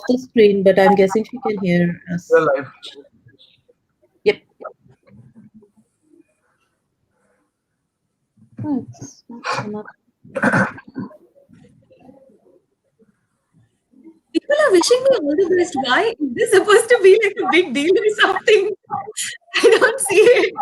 the screen, but I'm guessing she can hear us. We're live. Yep. Oh, it's not come up. People are wishing me all the best. Why is this supposed to be like a big deal or something? I don't see it.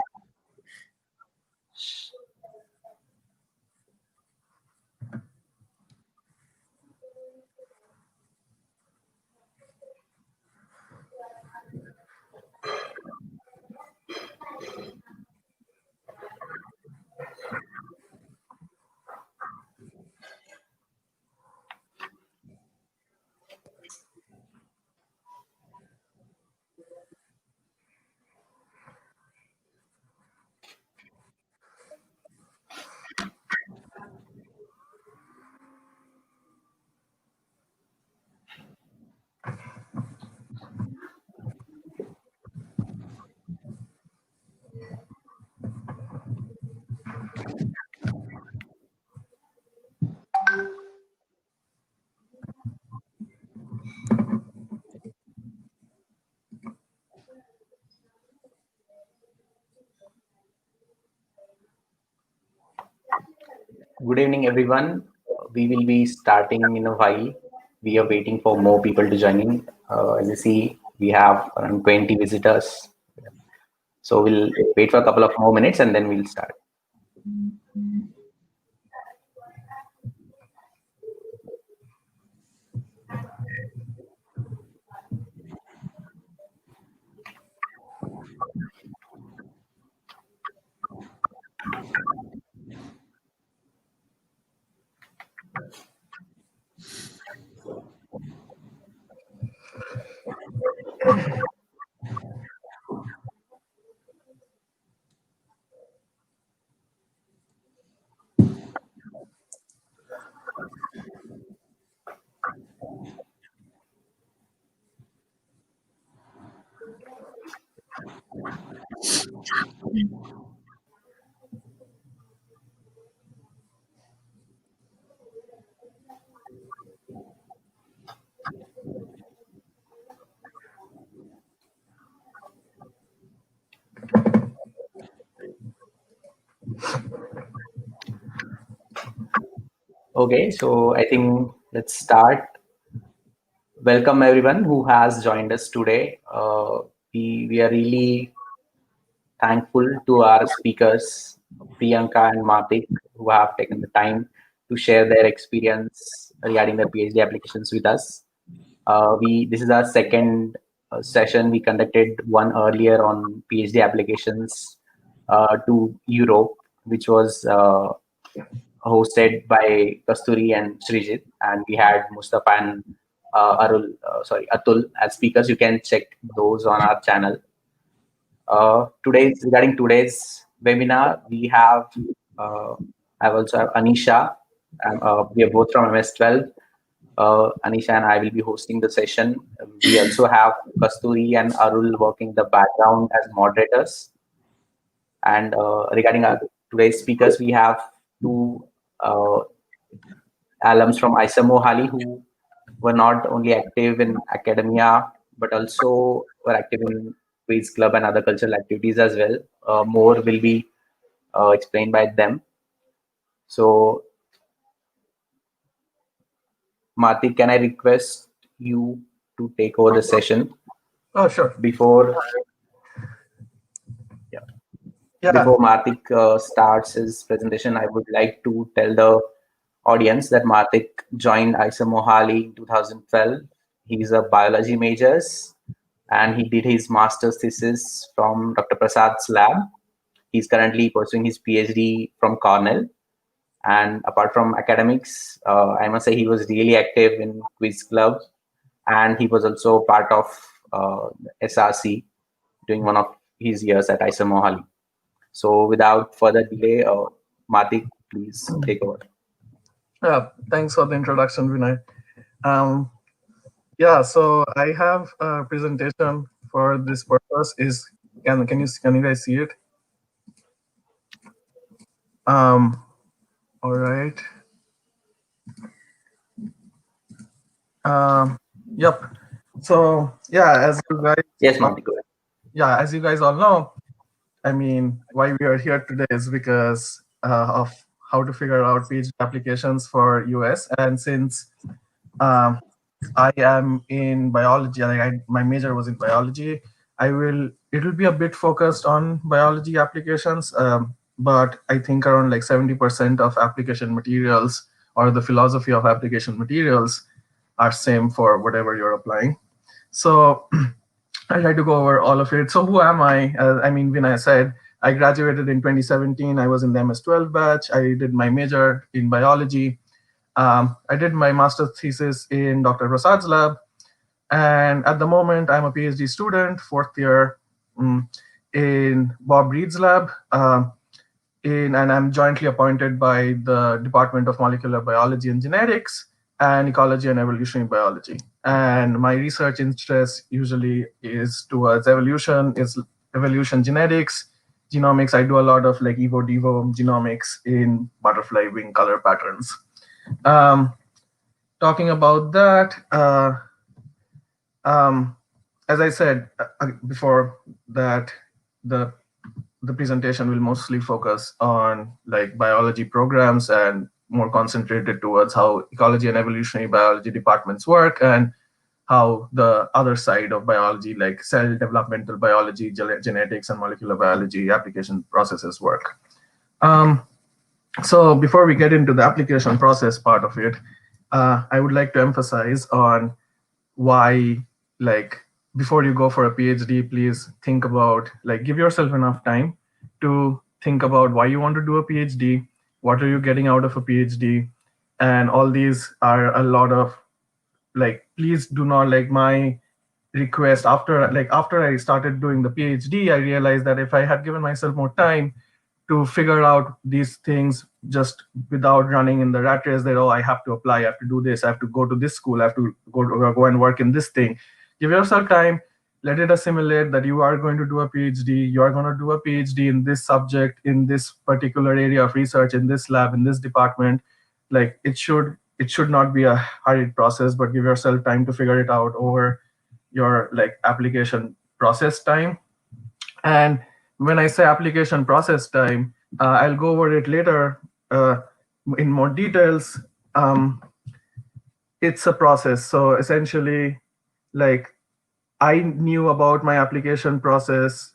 Good evening, everyone. We will be starting in a while. We are waiting for more people to join in. As you see, we have around 20 visitors. So we'll wait for a couple of more minutes and then we'll start. Okay, so I think let's start. Welcome everyone who has joined us today. We are really thankful to our speakers, Priyanka and Martik, who have taken the time to share their experience regarding their PhD applications with us. This is our second session. We conducted one earlier on PhD applications to Europe, which was hosted by Kasturi and Srijit, and we had Mustafa and Atul as speakers. You can check those on our channel. Regarding today's webinar, we have I also have Anisha. We are both from MS12. Anisha and I will be hosting the session. We also have Kasturi and Arul working the background as moderators. And regarding our today's speakers, we have two alums from ISA Mohali who were not only active in academia, but also were active in quiz club and other cultural activities as well. More will be explained by them. So, Martik, can I request you to take over the session? Oh, sure. Before Martik starts his presentation, I would like to tell the audience that Martik joined ISA Mohali in 2012. He's a biology majors and he did his master's thesis from Dr. Prasad's lab. He's currently pursuing his PhD from Cornell. And apart from academics, I must say he was really active in quiz club, and he was also part of SRC during one of his years at ISA Mohali. So without further delay, Martik, please take over. Yeah, thanks for the introduction, Vinay. Yeah, so I have a presentation for this purpose. Can you guys see it? All right. Yep. So yeah, as you guys, Yes, Martik, go ahead. yeah, as you guys all know, I mean, why we are here today is because of how to figure out PhD applications for US. And since um, I am in biology, like my major was in biology, it'll be a bit focused on biology applications, but I think around like 70% of application materials or the philosophy of application materials are same for whatever you're applying. So I try to go over all of it. So who am I? I mean, when I said I graduated in 2017, I was in the MS-12 batch. I did my major in biology. I did my master's thesis in Dr. Prasad's lab. And at the moment, I'm a PhD student, fourth year in Bob Reed's lab. And I'm jointly appointed by the Department of Molecular Biology and Genetics and Ecology and Evolutionary Biology. And my research interest usually is towards evolution, genetics, genomics. I do a lot of like evo-devo genomics in butterfly wing color patterns. Talking about that, as I said before, that the presentation will mostly focus on like biology programs and more concentrated towards how ecology and evolutionary biology departments work and how the other side of biology, like cell developmental biology, genetics, and molecular biology application processes work. So before we get into the application process part of it, I would like to emphasize on why, like, before you go for a PhD, please think about, like, give yourself enough time to think about why you want to do a PhD, what are you getting out of a PhD, and all these are a lot of, like, please do not, like, my request after I started doing the PhD, I realized that if I had given myself more time to figure out these things just without running in the rat race that, oh, I have to apply, I have to do this, I have to go to this school, I have to go and work in this thing. Give yourself time, let it assimilate that you are going to do a PhD, you are going to do a PhD in this subject, in this particular area of research, in this lab, in this department. Like it should not be a hurried process, but give yourself time to figure it out over your like application process time. And when I say application process time, I'll go over it later in more details. It's a process. So essentially, like I knew about my application process,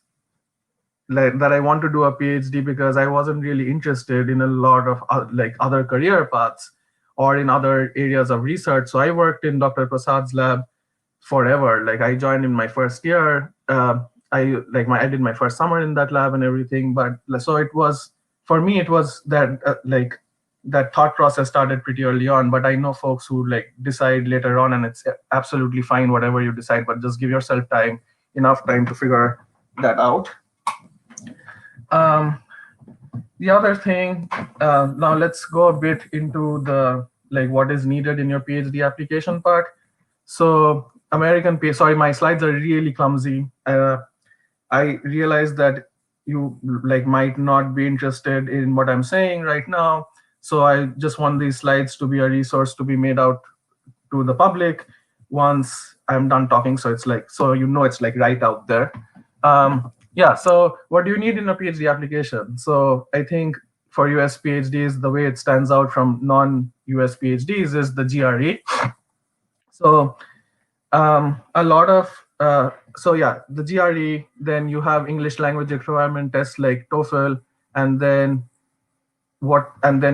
like that I want to do a PhD because I wasn't really interested in a lot of like other career paths or in other areas of research. So I worked in Dr. Prasad's lab forever. Like I joined in my first year. I did my first summer in that lab and everything. But so it was, for me, it was that like that thought process started pretty early on. But I know folks who like decide later on, and it's absolutely fine whatever you decide. But just give yourself enough time to figure that out. The other thing, now let's go a bit into the like what is needed in your PhD application part. So sorry, my slides are really clumsy. I realize that you like might not be interested in what I'm saying right now. So I just want these slides to be a resource to be made out to the public once I'm done talking. So it's like, so it's like right out there. Yeah, so what do you need in a PhD application? So I think for US PhDs, the way it stands out from non-US PhDs is the GRE. So a lot of the GRE, then you have English language requirement tests like TOEFL, and then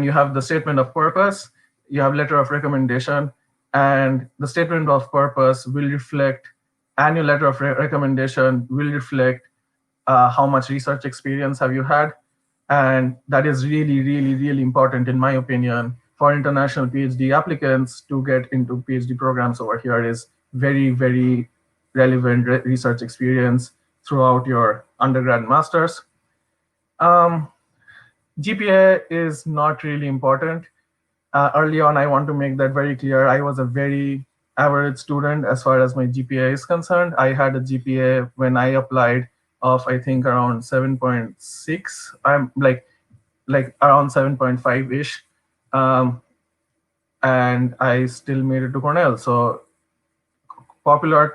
you have the statement of purpose, you have letter of recommendation, and the statement of purpose will reflect, and your letter of recommendation will reflect how much research experience have you had. And that is really, really, really important, in my opinion, for international PhD applicants to get into PhD programs over here. Is very, very relevant research experience throughout your undergrad and masters. GPA is not really important. Early on, I want to make that very clear. I was a very average student as far as my GPA is concerned. I had a GPA when I applied of, I think, around 7.6. I'm like around 7.5-ish. And I still made it to Cornell. So contrary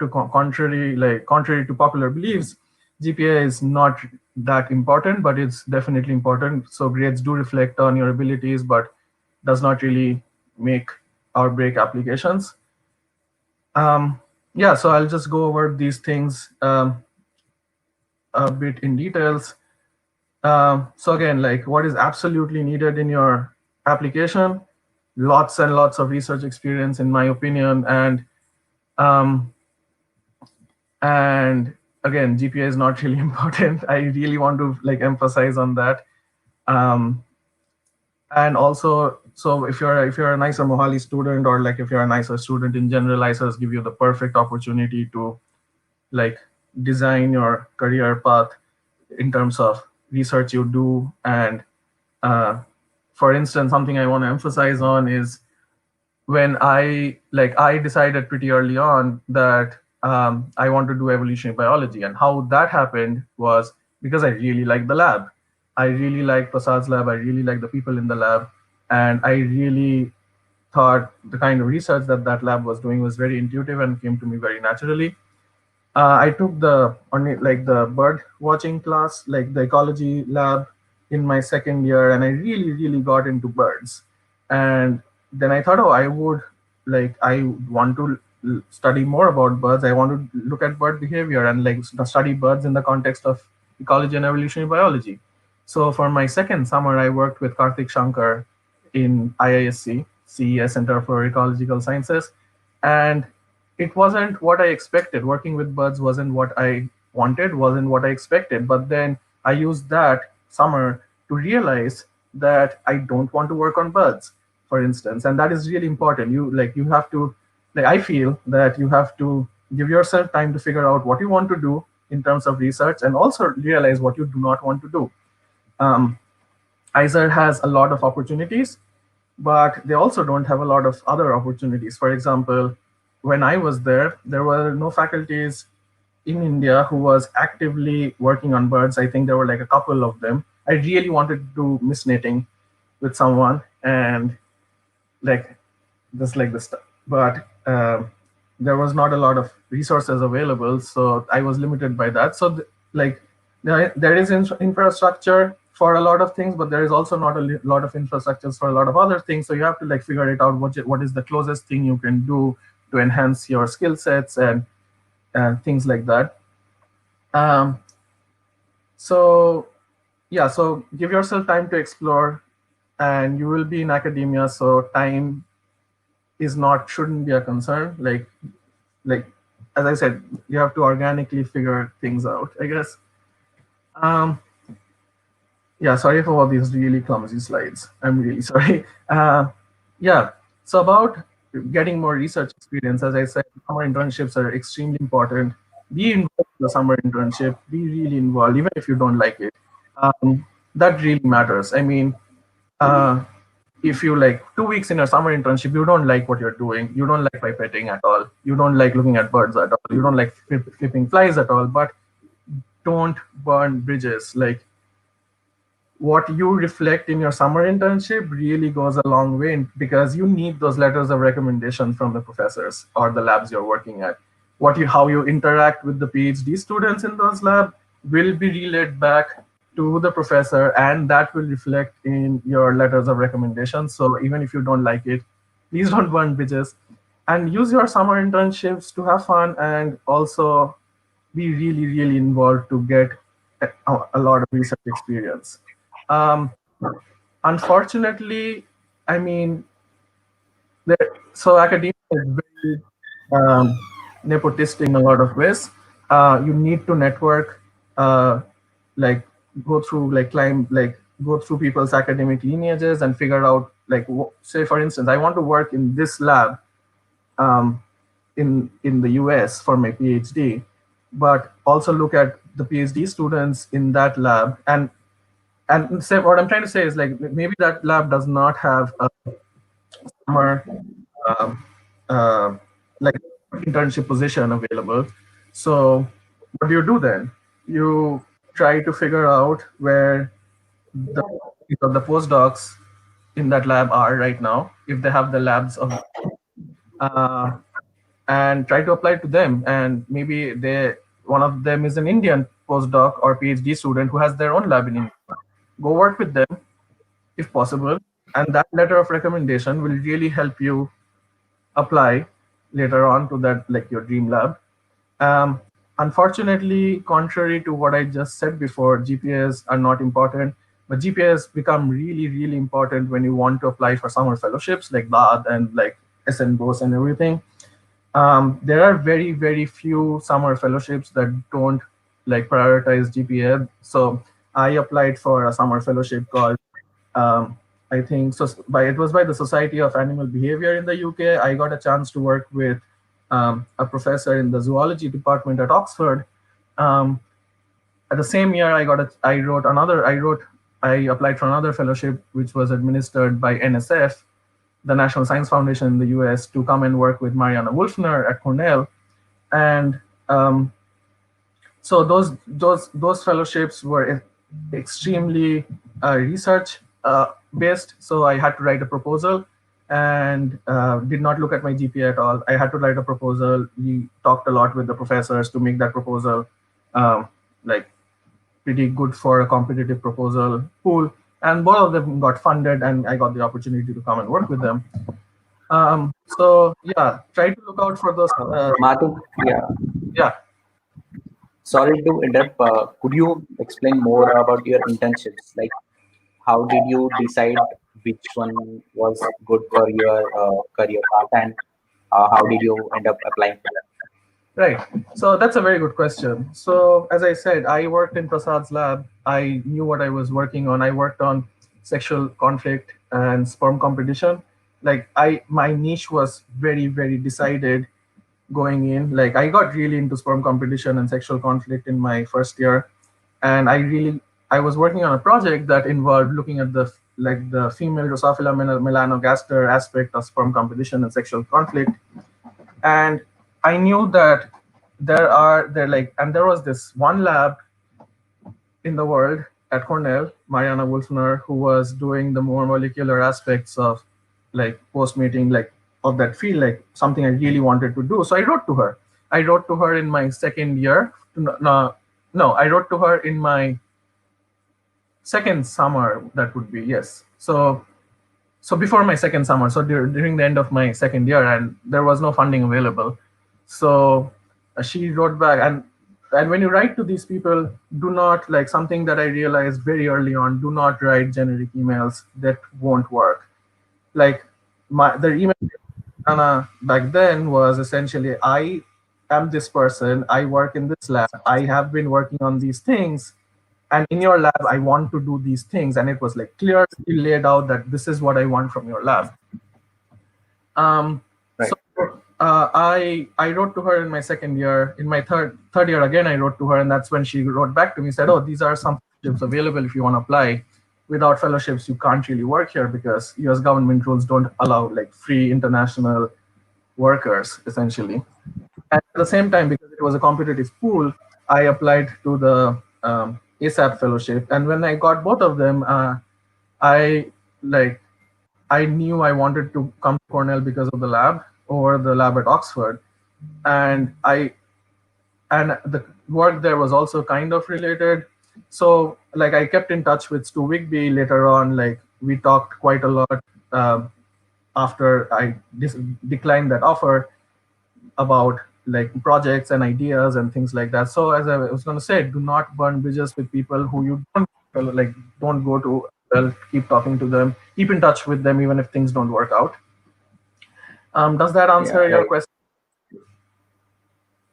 to popular beliefs, GPA is not that important, but it's definitely important. So grades do reflect on your abilities, but does not really make or break applications. Yeah, so I'll just go over these things a bit in details. So again, like what is absolutely needed in your application? Lots and lots of research experience, in my opinion, um, and again, GPA is not really important. I really want to like emphasize on that. And also, so if you're a nicer Mohali student, or like if you're a nicer student in general, ISAs give you the perfect opportunity to like design your career path in terms of research you do. And for instance, something I want to emphasize on is when I decided pretty early on that I want to do evolutionary biology, and how that happened was because I really liked the lab. I really liked Prasad's lab. I really liked the people in the lab, and I really thought the kind of research that that lab was doing was very intuitive and came to me very naturally. I took the bird watching class, like the ecology lab, in my second year, and I really got into birds. And then I thought, oh, I want to study more about birds. I want to look at bird behavior and like study birds in the context of ecology and evolutionary biology. So for my second summer, I worked with Karthik Shankar in IISC, CES Center for Ecological Sciences, and it wasn't what I expected. Working with birds wasn't what I wanted, wasn't what I expected. But then I used that summer to realize that I don't want to work on birds, for instance. And that is really important. You have to, like, I feel that you have to give yourself time to figure out what you want to do in terms of research, and also realize what you do not want to do. ISER has a lot of opportunities, but they also don't have a lot of other opportunities. For example, when I was there were no faculties in India who was actively working on birds. I think there were like a couple of them. I really wanted to do mist knitting with someone, and like this, but there was not a lot of resources available, so I was limited by that. So there is infrastructure for a lot of things, but there is also not a lot of infrastructures for a lot of other things. So you have to like figure it out, what is the closest thing you can do to enhance your skill sets and things like that. So yeah, so give yourself time to explore, and you will be in academia, so time shouldn't be a concern. Like as I said, you have to organically figure things out, I guess. Yeah, sorry for all these really clumsy slides. I'm really sorry. Yeah, so about getting more research experience, as I said, summer internships are extremely important. Be involved in the summer internship, be really involved, even if you don't like it. That really matters. I mean, if you like 2 weeks in a summer internship, you don't like what you're doing, you don't like pipetting at all, you don't like looking at birds at all, you don't like flipping flies at all, but don't burn bridges. Like, what you reflect in your summer internship really goes a long way, because you need those letters of recommendation from the professors or the labs you're working at. How you interact with the PhD students in those labs will be relayed back to the professor, and that will reflect in your letters of recommendation. So even if you don't like it, please don't burn bridges, and use your summer internships to have fun, and also be really involved to get a lot of research experience. Unfortunately, I mean, so academia is very nepotistic in a lot of ways. You need to network, like go through go through people's academic lineages and figure out, like, say for instance, I want to work in this lab in the US for my PhD, but also look at the PhD students in that lab, and say, what I'm trying to say is, like, maybe that lab does not have a summer um, uh, like internship position available. So what do you do then? You try to figure out where the postdocs in that lab are right now, if they have the labs of and try to apply to them. And maybe one of them is an Indian postdoc or PhD student who has their own lab in India. Go work with them if possible, and that letter of recommendation will really help you apply later on to that, like your dream lab. Um, Unfortunately, contrary to what I just said before, GPAs are not important, but GPAs become really, really important when you want to apply for summer fellowships like LAD and like SNBOS and everything. There are very, very few summer fellowships that don't like prioritize GPA. So I applied for a summer fellowship called I think so. It was by the Society of Animal Behavior in the UK. I got a chance to work with a professor in the zoology department at Oxford. At the same year, I applied for another fellowship, which was administered by NSF, the National Science Foundation in the US, to come and work with Mariana Wolfner at Cornell. And so those fellowships were extremely research based. So I had to write a proposal and did not look at my GPA at all. I had to write a proposal. We talked a lot with the professors to make that proposal like pretty good for a competitive proposal pool. And both of them got funded, and I got the opportunity to come and work with them. So yeah, try to look out for those. Martik, Yeah. sorry to interrupt. Could you explain more about your internships? Like, how did you decide which one was good for your career path, and how did you end up applying for that? Right. So that's a very good question. So as I said, I worked in Prasad's lab. I knew what I was working on. I worked on sexual conflict and sperm competition. Like my niche was very, very decided going in. Like I got really into sperm competition and sexual conflict in my first year. And I was working on a project that involved looking at the female Drosophila melanogaster aspect of sperm competition and sexual conflict. And I knew that there was this one lab in the world at Cornell, Mariana Wolfner, who was doing the more molecular aspects of like post-mating, like of that field, like something I really wanted to do. So I wrote to her. I wrote to her in my second year. No, I wrote to her in my second summer. That would be, yes. So before my second summer, so during the end of my second year, and there was no funding available. So she wrote back, and when you write to these people, do not, like something that I realized very early on, do not write generic emails. That won't work. Like the email back then was essentially, I am this person, I work in this lab, I have been working on these things, and in your lab, I want to do these things. And it was like clearly laid out that this is what I want from your lab. Right. So I wrote to her in my second year. In my third year again, I wrote to her, and that's when she wrote back to me, said, "Oh, these are some fellowships available if you want to apply. Without fellowships, you can't really work here because US government rules don't allow like free international workers, essentially." And at the same time, because it was a competitive pool, I applied to the ASAP fellowship. And when I got both of them, I knew I wanted to come to Cornell because of the lab or the lab at Oxford. And the work there was also kind of related. So like I kept in touch with Stu Wigby later on. Like we talked quite a lot after I declined that offer about like projects and ideas and things like that. So as I was going to say, do not burn bridges with people who you don't go to. Well, keep talking to them, keep in touch with them, even if things don't work out. Does that answer your question?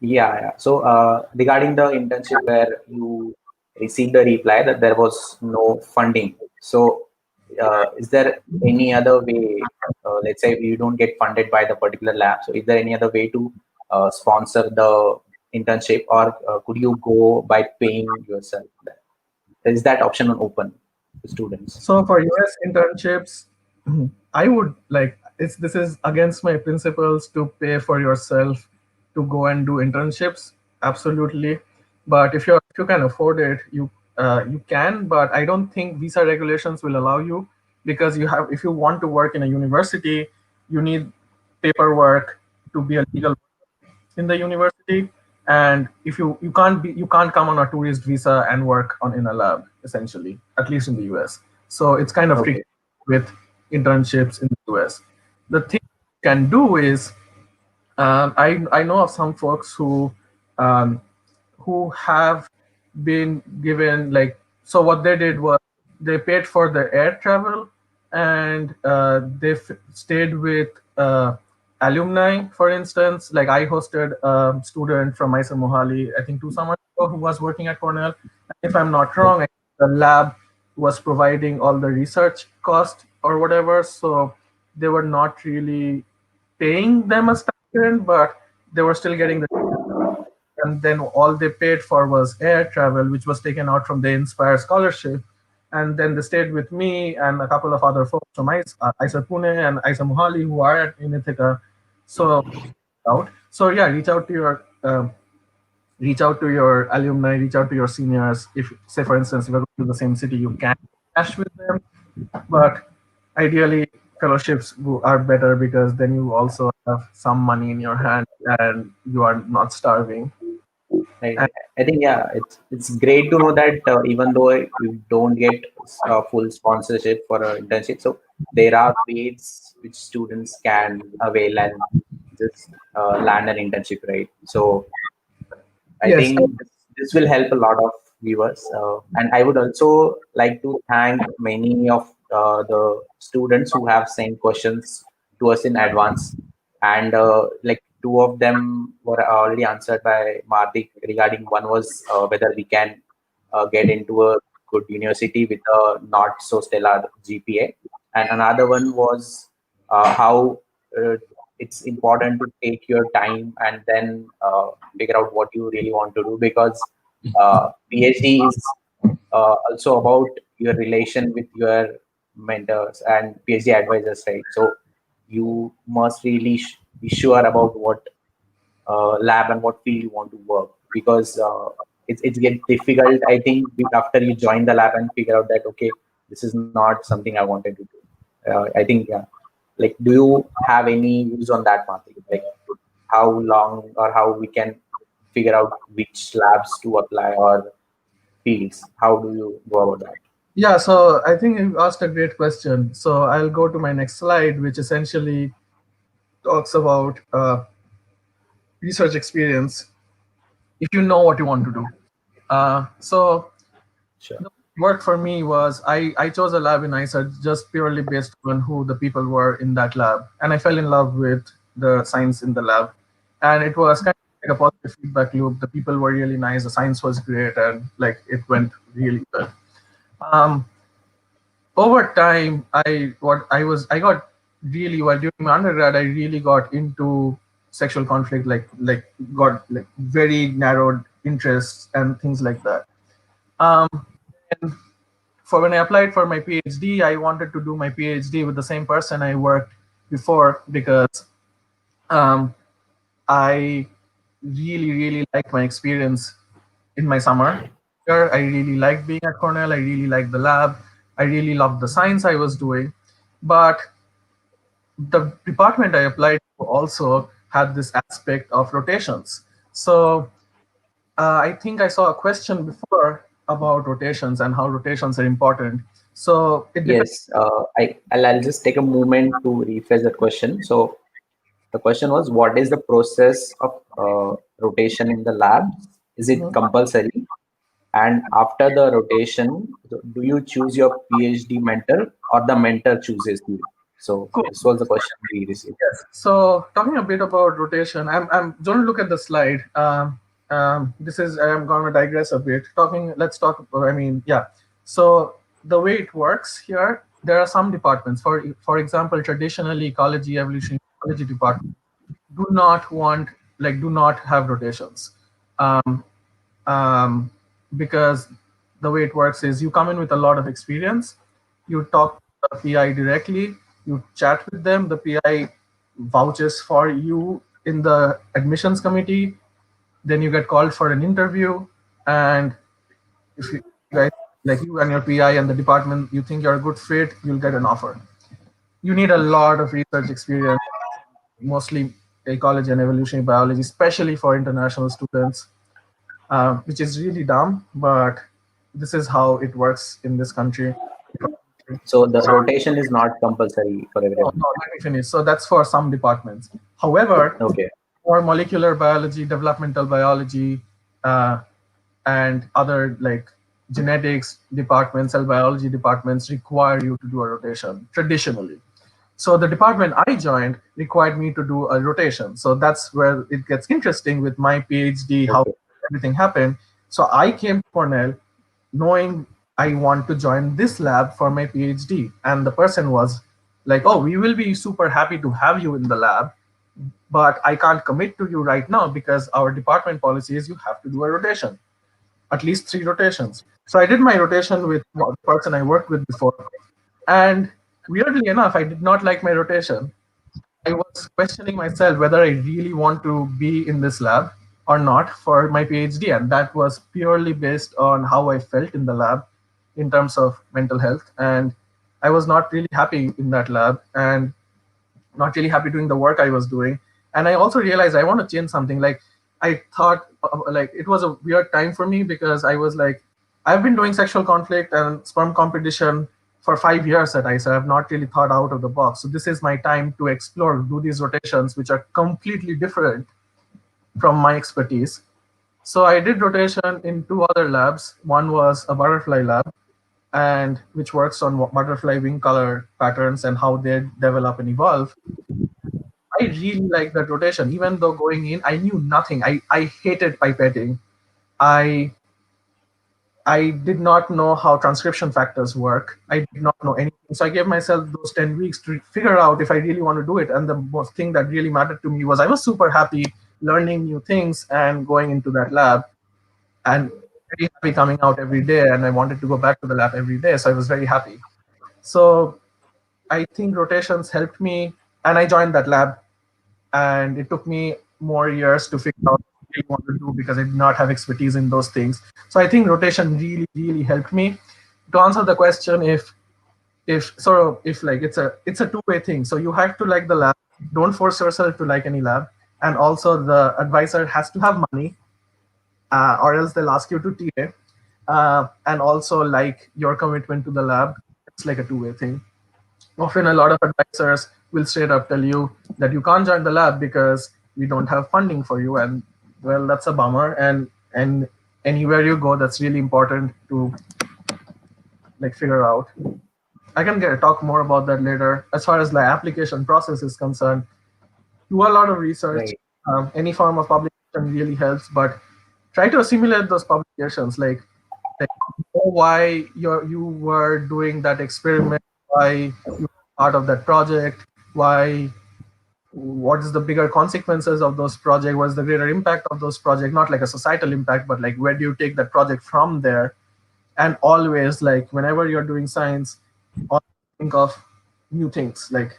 Yeah. So regarding the internship where you received a reply that there was no funding. So is there any other way, let's say you don't get funded by the particular lab, so is there any other way to sponsor the internship, or could you go by paying yourself? Is that option open to students? So for US internships, I would this is against my principles to pay for yourself to go and do internships. Absolutely. But if you can afford it, you can, but I don't think visa regulations will allow you, because if you want to work in a university, you need paperwork to be a legal in the university, and if you can't come on a tourist visa and work on in a lab, essentially, at least in the US. So it's kind of tricky Okay. with internships in the US. The thing you can do is, I know of some folks um, who have been given, like, so what they did was they paid for the air travel, and they stayed with alumni. For instance, like I hosted a student from Isa Mohali, I think 2 summers ago, who was working at Cornell. If I'm not wrong, I think the lab was providing all the research cost or whatever, so they were not really paying them a stipend, but they were still getting the, and then all they paid for was air travel, which was taken out from the Inspire scholarship. And then they stayed with me and a couple of other folks from ISA Pune and ISA Mohali, who are at in Ithaca. So So yeah, reach out to your alumni, reach out to your seniors. If, say, for instance, if you're going to the same city, you can cash with them. But ideally, fellowships are better because then you also have some money in your hand and you are not starving. Right. And I think, yeah, it's great to know that even though you don't get full sponsorship for an internship, so there are ways which students can avail and just land an internship, right? So I yes, think this will help a lot of viewers. And I would also like to thank many of the students who have sent questions to us in advance. And like two of them were already answered by Martik regarding one was whether we can get into a good university with a not so stellar GPA. And another one was how uh, it's important to take your time and then figure out what you really want to do, because PhD is also about your relation with your mentors and PhD advisors, right? So you must really be sure about what lab and what field you want to work, because it gets difficult, I think, after you join the lab and figure out that, okay, this is not something I wanted to do. I think, yeah. Like, do you have any views on that, Martin? Like, how long or how we can figure out which labs to apply or fields? How do you go about that? yeah, so I think you asked a great question. So I'll go to my next slide, which essentially talks about research experience if you know what you want to do. So Sure. the work for me was I chose a lab in ISA just purely based on who the people were in that lab. And I fell in love with the science in the lab. And it was kind of like a positive feedback loop. The people were really nice, the science was great, and like it went really good. Um, Over time, I got really, well, during my undergrad, I really got into sexual conflict, got like very narrowed interests and things like that. Um, and for when I applied for my PhD, I wanted to do my PhD with the same person I worked before, because um, I really liked my experience in my summer. I really liked being at Cornell. I really liked the lab. I really loved the science I was doing. But the department I applied to also had this aspect of rotations. So I think I saw a question before about rotations and how rotations are important. So it depends. Yes, I'll just take a moment to rephrase that question. So the question was, what is the process of rotation in the lab? Is it compulsory? And after the rotation, do you choose your PhD mentor or the mentor chooses you? So Cool. this was the question we received. Yes. So talking a bit about rotation, I'm don't look at the slide. This is, I'm going to digress a bit. Let's talk. I mean, yeah. So the way it works here, there are some departments. For example, traditionally, ecology, evolution, ecology department do not have rotations, um, um, because the way it works is you come in with a lot of experience, you talk to the PI directly, you chat with them, the PI vouches for you in the admissions committee, then you get called for an interview, and if you guys, like you and your PI and the department, you think you're a good fit, you'll get an offer. You need a lot of research experience, mostly ecology and evolutionary biology, especially for international students, which is really dumb, but this is how it works in this country. So the rotation is not compulsory for No, everyone. no, let me finish. So that's for some departments. However, Okay. for molecular biology, developmental biology, and other like genetics departments, cell biology departments require you to do a rotation traditionally. So the department I joined required me to do a rotation. So that's where it gets interesting with my PhD, how Okay. everything happened. So I came to Cornell knowing I want to join this lab for my PhD. And the person was like, oh, we will be super happy to have you in the lab, but I can't commit to you right now because our department policy is you have to do a rotation, at least 3 rotations. So I did my rotation with the person I worked with before. And weirdly enough, I did not like my rotation. I was questioning myself whether I really want to be in this lab or not for my PhD. And that was purely based on how I felt in the lab in terms of mental health. And I was not really happy in that lab and not really happy doing the work I was doing. And I also realized I want to change something. Like I thought like it was a weird time for me because I was like, I've been doing sexual conflict and sperm competition for 5 years at ICE. I have not really thought out of the box. So this is my time to explore, do these rotations, which are completely different from my expertise. So I did rotation in 2 other labs. One was a butterfly lab, and which works on butterfly wing color patterns and how they develop and evolve. I really like that rotation. Even though going in, I knew nothing. I hated pipetting. I I did not know how transcription factors work. I did not know anything. So I gave myself those 10 weeks to figure out if I really want to do it. And the most thing that really mattered to me was I was super happy learning new things and going into that lab and very happy coming out every day. And I wanted to go back to the lab every day. So I was very happy. So I think rotations helped me. And I joined that lab. And it took me more years to figure out what I want to do because I did not have expertise in those things. So I think rotation really, really helped me. To answer the question, if like it's a two-way thing. So you have to like the lab. Don't force yourself to like any lab. And also the advisor has to have money, or else they'll ask you to TA. And also like your commitment to the lab. It's like a two-way thing. Often a lot of advisors will straight up tell you that you can't join the lab because we don't have funding for you, and well, that's a bummer. And anywhere you go, that's really important to like figure out. I can talk more about that later. As far as the application process is concerned, do a lot of research. Right. Any form of publication really helps, but try to assimilate those publications. Like know why you were doing that experiment, why you were part of that project, what is the bigger consequences of those projects, what's the greater impact of those projects, not like a societal impact, but like where do you take that project from there. And always like whenever you're doing science, always think of new things, like,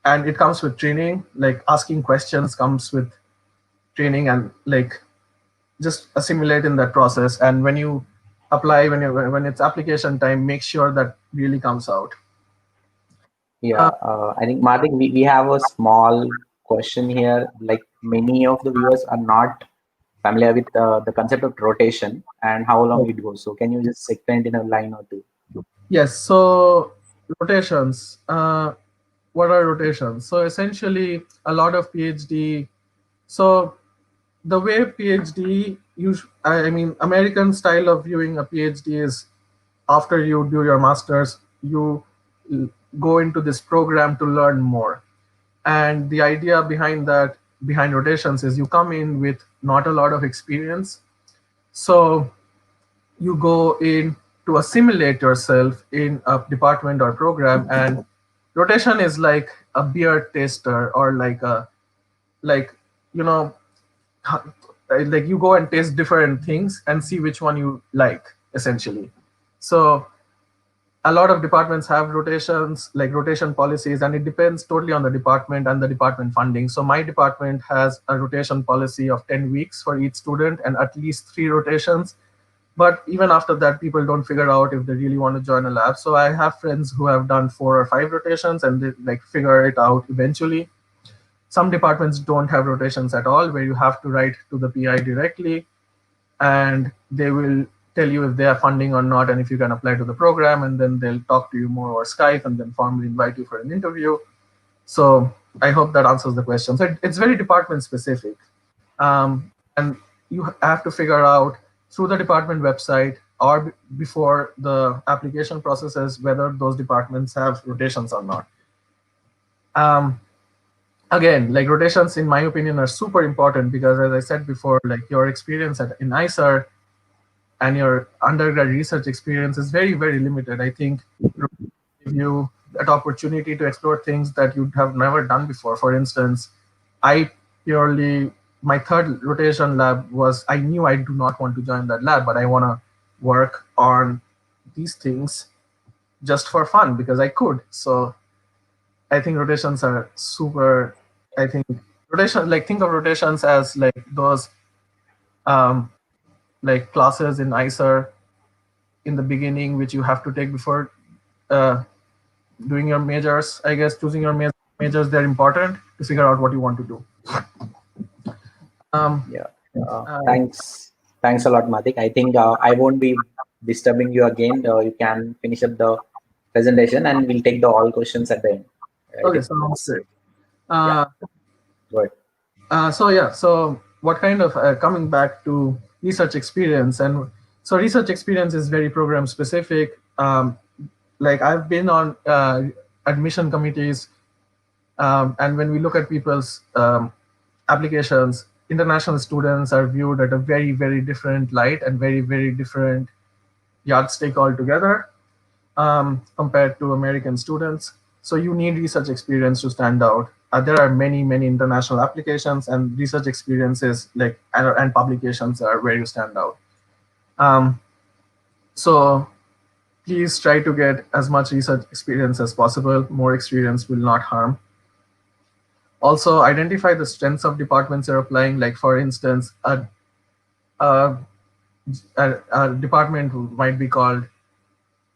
and it comes with training, like asking questions comes with training, and like just assimilate in that process. And when you apply, when it's application time, make sure that really comes out. Yeah, I think Martik, we have a small question here. Like many of the viewers are not familiar with the concept of rotation and how long it goes. So can you just explain it in a line or two? Yes, so rotations. What are rotations? So essentially a lot of PhD, so the way PhD, I mean, American style of viewing a PhD is after you do your master's, you go into this program to learn more. And the idea behind rotations is you come in with not a lot of experience. So you go in to assimilate yourself in a department or program, and rotation is like a beer taster, or like you know like you go and taste different things and see which one you like, essentially. So a lot of departments have rotations, like rotation policies, and it depends totally on the department and the department funding. So my department has a rotation policy of 10 weeks for each student and at least 3 rotations. But even after that, people don't figure out if they really want to join a lab. So I have friends who have done 4 or 5 rotations and they like figure it out eventually. Some departments don't have rotations at all, where you have to write to the PI directly, and they will tell you if they have funding or not, and if you can apply to the program, and then they'll talk to you more over Skype and then formally invite you for an interview. So I hope that answers the question. So it's very department specific. And you have to figure out through the department website or before the application processes whether those departments have rotations or not. Again, like rotations, in my opinion, are super important because, as I said before, like your experience in ICER and your undergrad research experience is very, very limited. I think give you that opportunity to explore things that you have never done before. For instance, my third rotation lab was, I knew I do not want to join that lab, but I want to work on these things just for fun because I could. So I think rotations are super. I think think of rotations as like those like classes in ICER in the beginning, which you have to take before doing your majors. I guess choosing your majors, they're important to figure out what you want to do. Thanks a lot, Martik. I think I won't be disturbing you again. You can finish up the presentation and we'll take the all questions at the end. Okay, sounds good. Good. So what kind of coming back to research experience, and so research experience is very program specific. Like I've been on admission committees, and when we look at people's applications, international students are viewed at a very, very different light and very, very different yardstick altogether compared to American students. So you need research experience to stand out. There are many, many international applications, and research experiences and publications are where you stand out. So please try to get as much research experience as possible. More experience will not harm. Also, identify the strengths of departments you're applying. Like for instance, a department might be called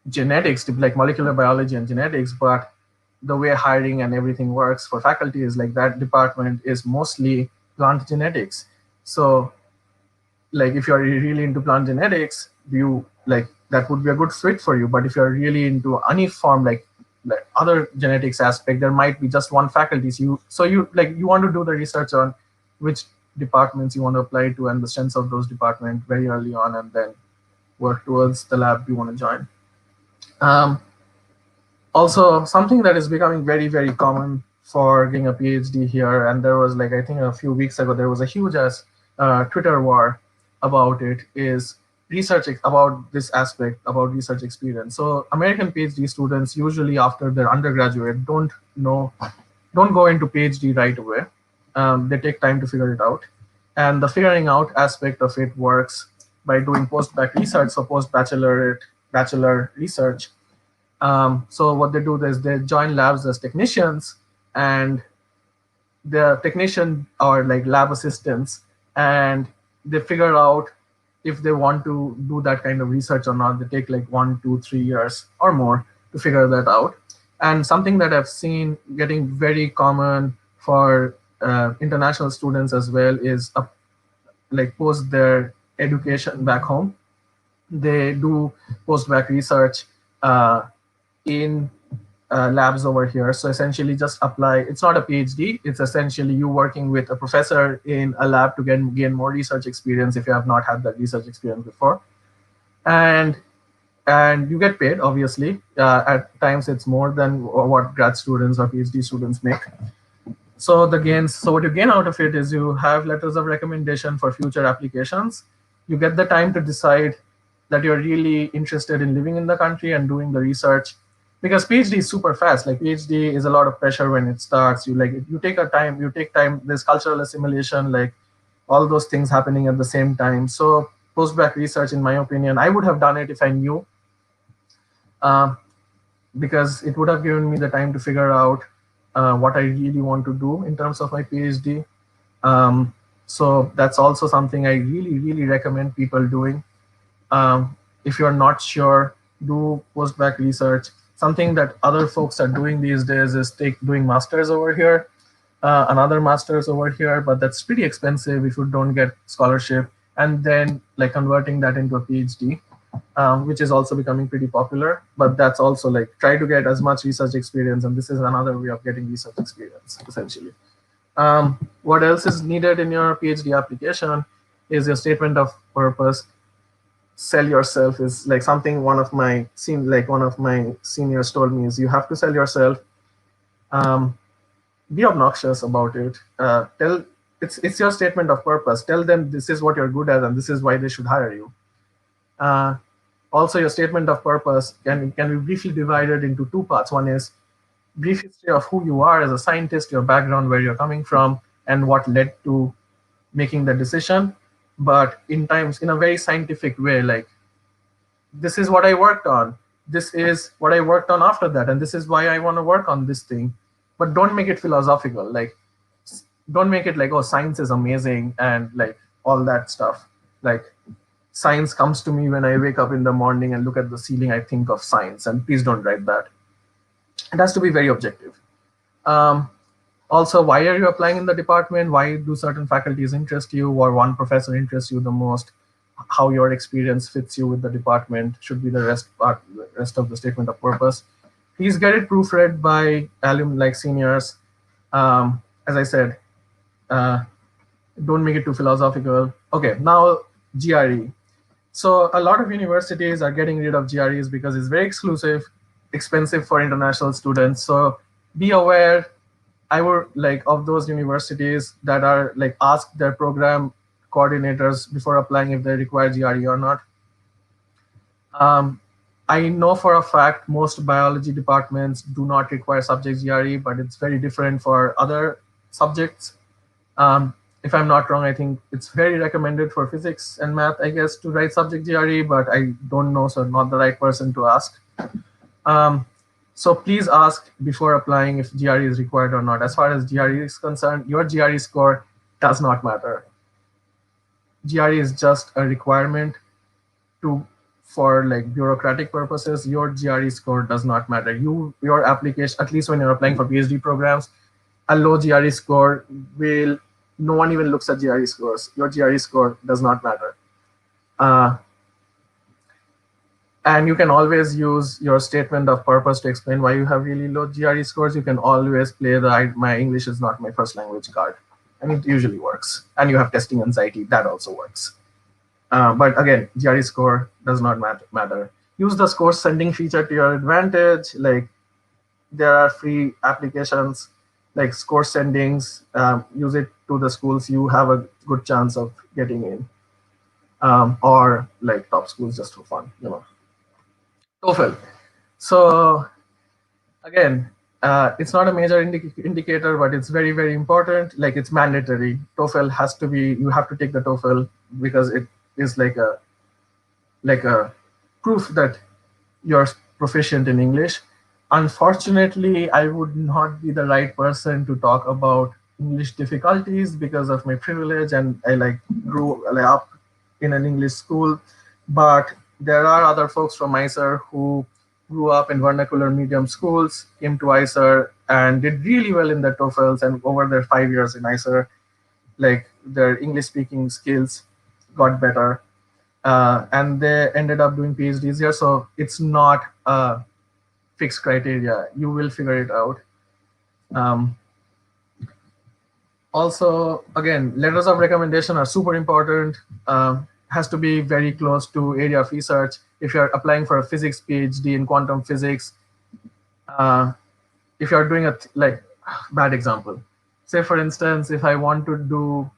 genetics, like molecular biology and genetics, but the way hiring and everything works for faculty is like that department is mostly plant genetics. So like if you're really into plant genetics, that would be a good fit for you. But if you're really into any form like other genetics aspect, there might be just one faculty. So you want to do the research on which departments you want to apply to and the strengths of those departments very early on, and then work towards the lab you want to join. Also, something that is becoming very, very common for getting a PhD here, and there was I think a few weeks ago, there was a huge Twitter war about it, is research about this aspect about research experience. So American PhD students usually after their undergraduate don't go into PhD right away. They take time to figure it out. And the figuring out aspect of it works by doing post-bac research, so bachelor research. So what they do is they join labs as technicians, and the technician are like lab assistants, and they figure out if they want to do that kind of research or not. They take 1, 2, 3 years or more to figure that out. And something that I've seen getting very common for international students as well is post their education back home, they do post-bac research in labs over here. So essentially just apply. It's not a PhD. It's essentially you working with a professor in a lab to gain more research experience if you have not had that research experience before. And you get paid, obviously. At times it's more than what grad students or PhD students make. So what you gain out of it is you have letters of recommendation for future applications. You get the time to decide that you're really interested in living in the country and doing the research, because PhD is super fast. PhD is a lot of pressure when it starts. You take time. There's cultural assimilation, all those things happening at the same time. So post-bac research, in my opinion, I would have done it if I knew, because it would have given me the time to figure out what I really want to do in terms of my PhD. So that's also something I really, really recommend people doing. If you're not sure, do post-bac research. Something that other folks are doing these days is doing masters over here. another master's over here, but that's pretty expensive if you don't get scholarship, and then like converting that into a PhD, which is also becoming pretty popular. But that's also like try to get as much research experience, and this is another way of getting research experience essentially. What else is needed in your PhD application is your statement of purpose. Sell yourself is like something one of my seniors told me is you have to sell yourself. Be obnoxious about it. Tell it's your statement of purpose. Tell them this is what you're good at and this is why they should hire you. Also, your statement of purpose can be briefly divided into two parts. One is brief history of who you are as a scientist, your background, where you're coming from, and what led to making the decision. But in a very scientific way, like this is what I worked on. This is what I worked on after that, and this is why I want to work on this thing. But don't make it philosophical. Like, don't make it like, oh, science is amazing and like all that stuff. Like, science comes to me when I wake up in the morning and look at the ceiling. I think of science, and please don't write that. It has to be very objective. Also, why are you applying in the department? Why do certain faculties interest you, or one professor interests you the most? How your experience fits you with the department should be the rest of the statement of purpose. Please get it proofread by alumni seniors. As I said, don't make it too philosophical. Okay, now GRE. So a lot of universities are getting rid of GREs because it's very exclusive, expensive for international students. So be aware. I would like of those universities that are like ask their program coordinators before applying if they require GRE or not. I know for a fact most biology departments do not require subject GRE, but it's very different for other subjects. If I'm not wrong, I think it's very recommended for physics and math, I guess, to write subject GRE, but I don't know, so I'm not the right person to ask. So please ask before applying if GRE is required or not. As far as GRE is concerned, your GRE score does not matter. GRE is just a requirement for like bureaucratic purposes. Your GRE score does not matter. Your application, at least when you're applying for PhD programs, a low GRE score no one even looks at GRE scores. Your GRE score does not matter. And you can always use your statement of purpose to explain why you have really low GRE scores. You can always play my English is not my first language card. And it usually works. And you have testing anxiety, that also works. But again, GRE score does not matter. Use the score sending feature to your advantage. Like, there are free applications like score sendings. Use it to the schools you have a good chance of getting in. Or like top schools just for fun, TOEFL. So again, it's not a major indicator, but it's very, very important. Like, it's mandatory. TOEFL has to be, you have to take the TOEFL because it is like a proof that you're proficient in English. Unfortunately, I would not be the right person to talk about English difficulties because of my privilege, and I grew up in an English school. But there are other folks from ICER who grew up in vernacular medium schools, came to ICER and did really well in their TOEFLs, and over their 5 years in ICER, like their English speaking skills got better, and they ended up doing PhDs here. So it's not a fixed criteria. You will figure it out. Also, again, letters of recommendation are super important. Has to be very close to area of research. If you're applying for a physics PhD in quantum physics, if you're doing bad example, say for instance, if I want to do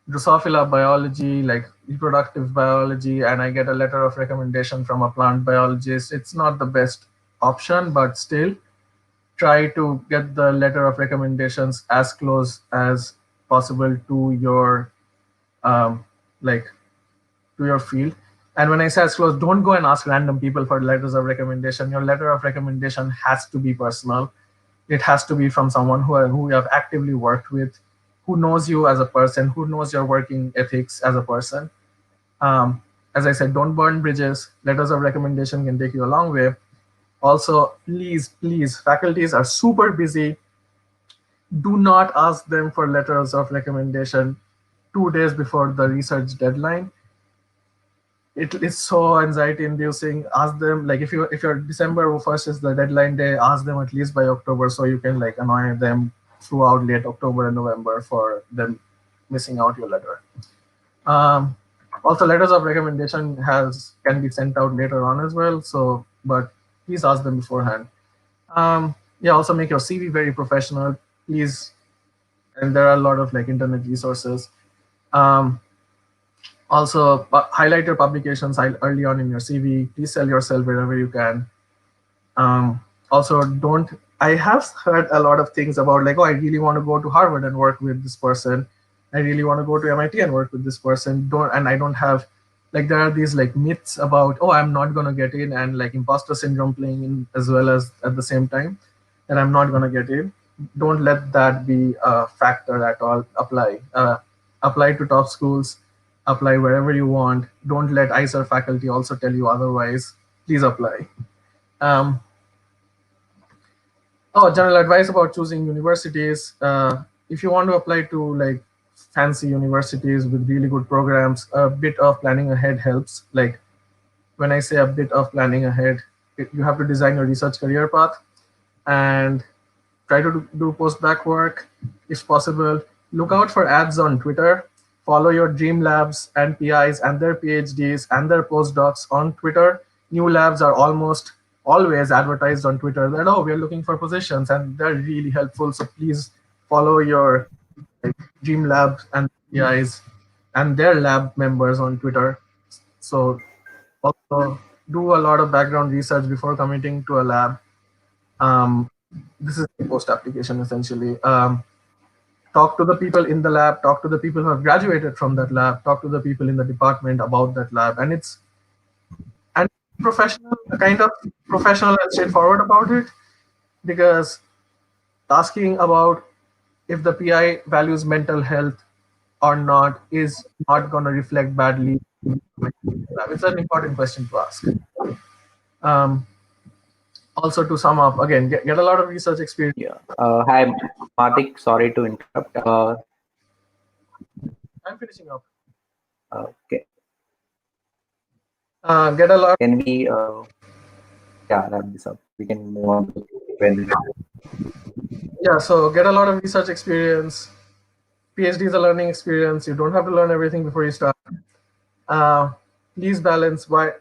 Drosophila biology, like reproductive biology, and I get a letter of recommendation from a plant biologist, it's not the best option, but still try to get the letter of recommendations as close as possible to your to your field. And when I say as close, don't go and ask random people for letters of recommendation. Your letter of recommendation has to be personal. It has to be from someone who you have actively worked with, who knows you as a person, who knows your working ethics as a person. As I said, don't burn bridges. Letters of recommendation can take you a long way. Also, please, faculties are super busy. do not ask them for letters of recommendation 2 days before the research deadline. It is so anxiety inducing. Ask them, like, if your December 1st is the deadline day, ask them at least by October, so you can like annoy them throughout late October and November for them missing out your letter. Also, letters of recommendation can be sent out later on as well, so but please ask them beforehand. Yeah, also make your CV very professional, please. And there are a lot of like internet resources. Also, highlight your publications early on in your CV. Please sell yourself wherever you can. Also, don't. I have heard a lot of things about like, oh, I really want to go to Harvard and work with this person. I really want to go to MIT and work with this person. I don't have, like, there are these like myths about, oh, I'm not gonna get in, and like imposter syndrome playing in as well as at the same time, that I'm not gonna get in. Don't let that be a factor at all. Apply to top schools. Apply wherever you want. Don't let ICER faculty also tell you otherwise. Please apply. General advice about choosing universities. If you want to apply to like fancy universities with really good programs, a bit of planning ahead helps. Like, when I say a bit of planning ahead, you have to design your research career path and try to do post-bac work if possible. Look out for ads on Twitter. Follow your dream labs and PIs and their PhDs and their postdocs on Twitter. New labs are almost always advertised on Twitter that, oh, we're looking for positions, and they're really helpful. So please follow your dream labs and PIs and their lab members on Twitter. So also do a lot of background research before committing to a lab. This is post-application essentially. Talk to the people in the lab, talk to the people who have graduated from that lab, talk to the people in the department about that lab, and professional, kind of professional and straightforward about it, because asking about if the PI values mental health or not is not going to reflect badly. It's an important question to ask. Also, to sum up, again, get a lot of research experience. Yeah. Hi, Martik. Sorry to interrupt. I'm finishing up. Okay. Get a lot. Can we? Yeah, wrap this up. We can move on to when. Yeah. So get a lot of research experience. PhD is a learning experience. You don't have to learn everything before you start. Please balance. Why?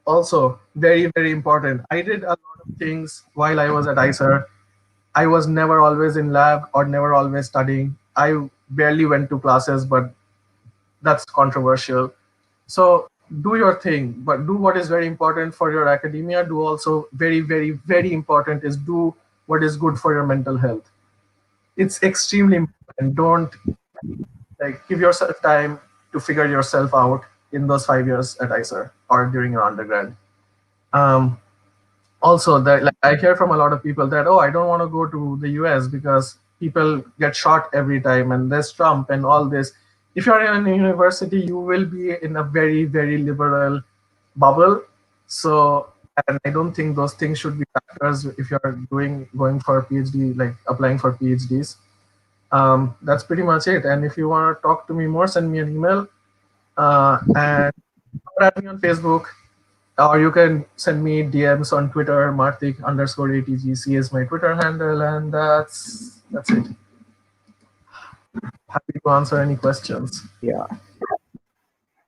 Also, very, very important. I did a lot of things while I was at ICER. I was never always in lab or never always studying. I barely went to classes, but that's controversial. So do your thing, but do what is very important for your academia. Do also very, very, very important is do what is good for your mental health. It's extremely important. Don't like give yourself time to figure yourself out in those 5 years at ICER or during your undergrad. Also, that like, I hear from a lot of people that, oh, I don't want to go to the US because people get shot every time and there's Trump and all this. If you're in a university, you will be in a very, very liberal bubble. So, and I don't think those things should be factors if you're going for a PhD, like applying for PhDs. That's pretty much it. And if you want to talk to me more, send me an email and add me on Facebook. Or you can send me DMs on Twitter. Martik_ATGC is my Twitter handle, and that's it. Happy to answer any questions. Yeah.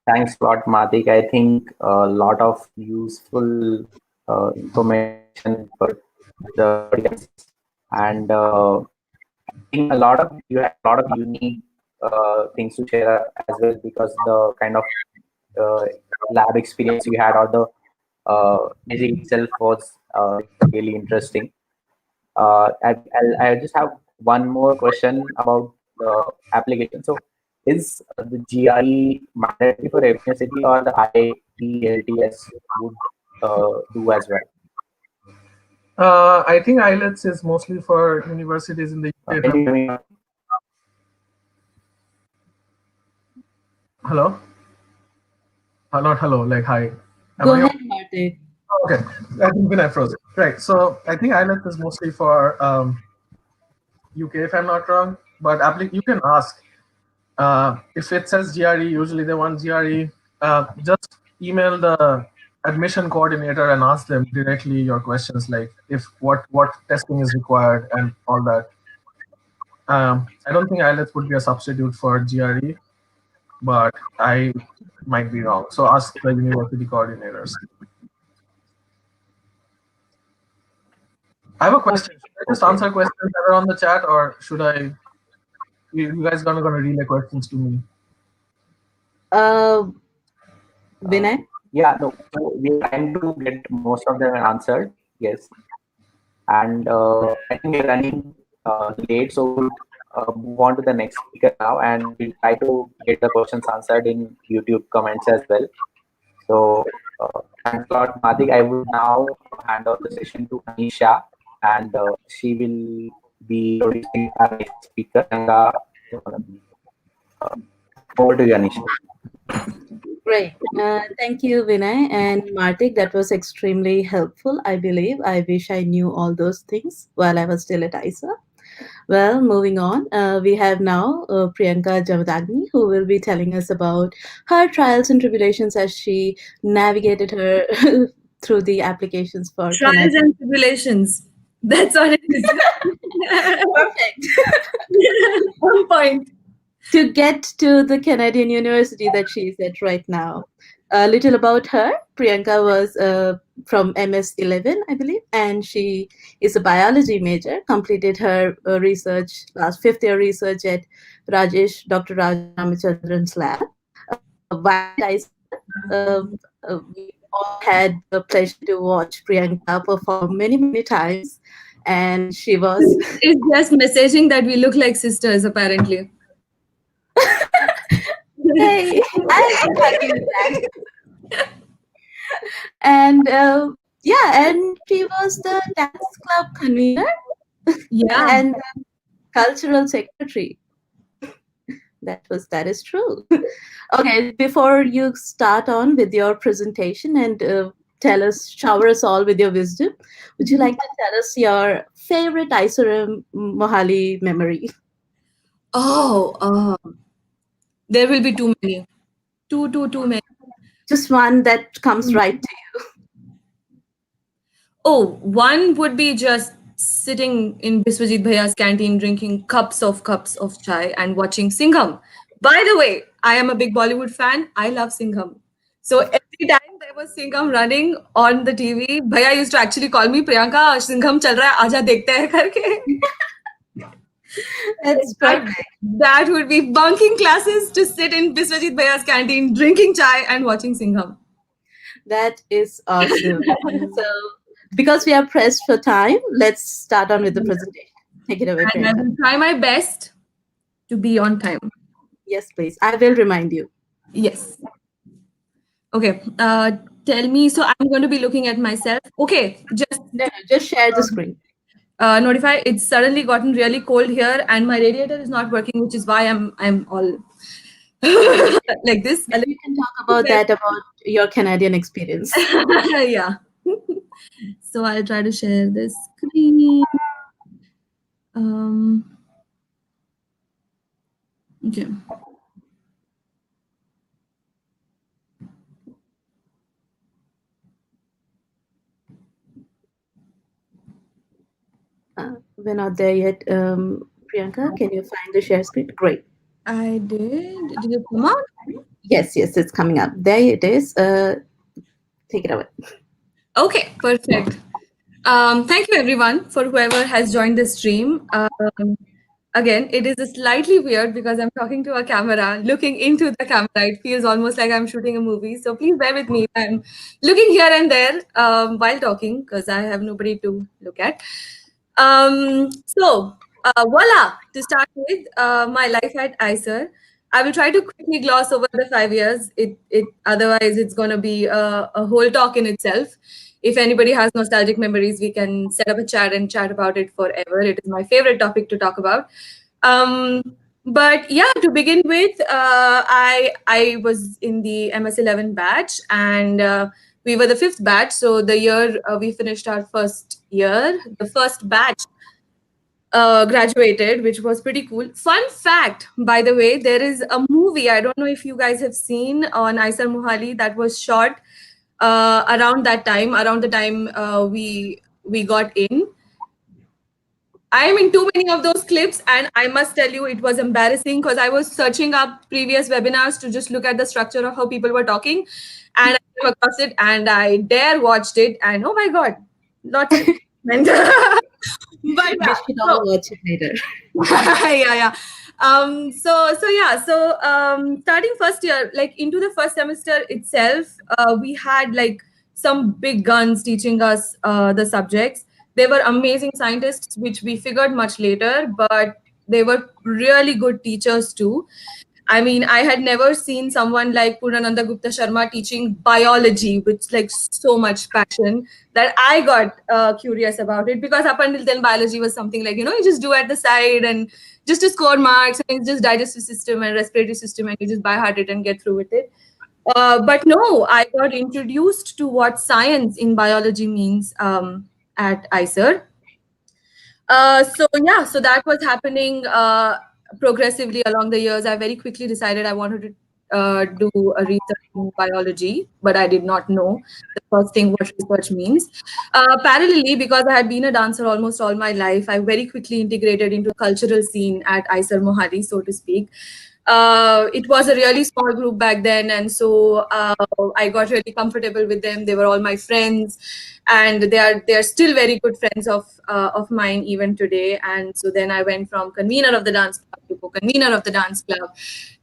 Thanks a lot, Martik. I think a lot of useful information for the audience, and I think you have a lot of unique things to share as well, because the kind of lab experience you had or the music itself was really interesting. I just have one more question about the application. So, is the GRE mandatory for every university, or the IELTS would do as well? I think IELTS is mostly for universities in the UK. Can you hear me? Hello? Not hello, like hi. Go ahead, Martik. Okay, I think when I froze it. Right, so I think IELTS is mostly for UK, if I'm not wrong. But you can ask. If it says GRE, usually they want GRE. Just email the admission coordinator and ask them directly your questions, like if what testing is required and all that. I don't think IELTS would be a substitute for GRE, but I might be wrong. So ask the university coordinators. I have a question. Should I just answer questions that are on the chat, or should I? You guys gonna relay questions to me? Vinay? Yeah, no. So we're trying to get most of them answered. Yes. And I think we're running late, so we'll move on to the next speaker now, and we'll try to get the questions answered in YouTube comments as well. So thanks a lot, Martik. I would now hand over the session to Anisha, and she will be introducing our next speaker. And over to you, Anisha. Great. Thank you, Vinay and Martik. That was extremely helpful, I believe. I wish I knew all those things while I was still at ISA. Well, moving on, we have now Priyanka Javadagni, who will be telling us about her trials and tribulations as she navigated her through the applications for Trials Canada. and tribulations. That's what it is. Perfect. On point. To get to the Canadian university that she's at right now. A little about her. Priyanka was from MS 11, I believe, and she is a biology major, completed her research, last fifth year research at Dr. Raj Ramachandran's lab. While I we all had the pleasure to watch Priyanka perform many, many times, and she was... It's just messaging that we look like sisters, apparently. Hey, I'm hugging that. And yeah, and she was the dance club convener Yeah. and cultural secretary. That is true. Okay, before you start on with your presentation and shower us all with your wisdom, would you like to tell us your favorite ISRM Mohali memory? Oh, there will be too many. Too many. Just one that comes right to you. Oh, one would be just sitting in Biswajit Bhaiya's canteen drinking cups of chai and watching Singham. By the way, I am a big Bollywood fan. I love Singham. So every time there was Singham running on the TV, Bhaiya used to actually call me, Priyanka, Singham chal raha hai, aaja dekhte hai karke. That's perfect. That would be bunking classes to sit in Biswajit Bhaiya's canteen, drinking chai and watching Singham. That is awesome. So, because we are pressed for time, let's start on with the presentation. Take it away, And I Priyanka. will try my best to be on time. Yes, please. I will remind you. Yes. Okay. Tell me. So I'm going to be looking at myself. Okay. Just share the screen. Notify. It's suddenly gotten really cold here, and my radiator is not working, which is why I'm all like this. And you can talk about your Canadian experience. Yeah. So I'll try to share this screen. Okay. We're not there yet. Priyanka, can you find the share screen? Great. I did. Did it come out? Yes, it's coming up. There it is. Take it away. Okay, perfect. Thank you everyone for whoever has joined the stream. Again, it is slightly weird because I'm talking to a camera, looking into the camera. It feels almost like I'm shooting a movie. So please bear with me. I'm looking here and there while talking because I have nobody to look at. So voila, to start with, my life at ISER. I will try to quickly gloss over the 5 years. Otherwise, it's going to be a whole talk in itself. If anybody has nostalgic memories, we can set up a chat and chat about it forever. It is my favorite topic to talk about. But yeah, to begin with, I was in the MS11 batch, and we were the 5th batch. So the year we finished our first year, the first batch graduated, which was pretty cool. Fun fact, by the way, there is a movie, I don't know if you guys have seen, on Aisar Mohali that was shot around the time we got in. I am in too many of those clips, and I must tell you, it was embarrassing because I was searching up previous webinars to just look at the structure of how people were talking, and I came across it, and I dare watched it, and oh my god, lots of but We yeah, should so all watch it later. yeah. Starting first year, like into the first semester itself, we had like some big guns teaching us the subjects. They were amazing scientists, which we figured much later, but they were really good teachers too. I mean, I had never seen someone like Purnananda Gupta Sharma teaching biology with like so much passion that I got curious about it, because up until then biology was something like, you just do at the side and just to score marks, and it's just digestive system and respiratory system, and you just by heart it and get through with it. But no, I got introduced to what science in biology means at ICER. So that was happening progressively along the years. I very quickly decided I wanted to do a research in biology, but I did not know the first thing what research means. Parallelly, because I had been a dancer almost all my life, I very quickly integrated into cultural scene at Aisar Mohali, so to speak. It was a really small group back then, and so I got really comfortable with them. They were all my friends, and they are still very good friends of mine even today. And so then I went from convener of the dance club to co-convener of the dance club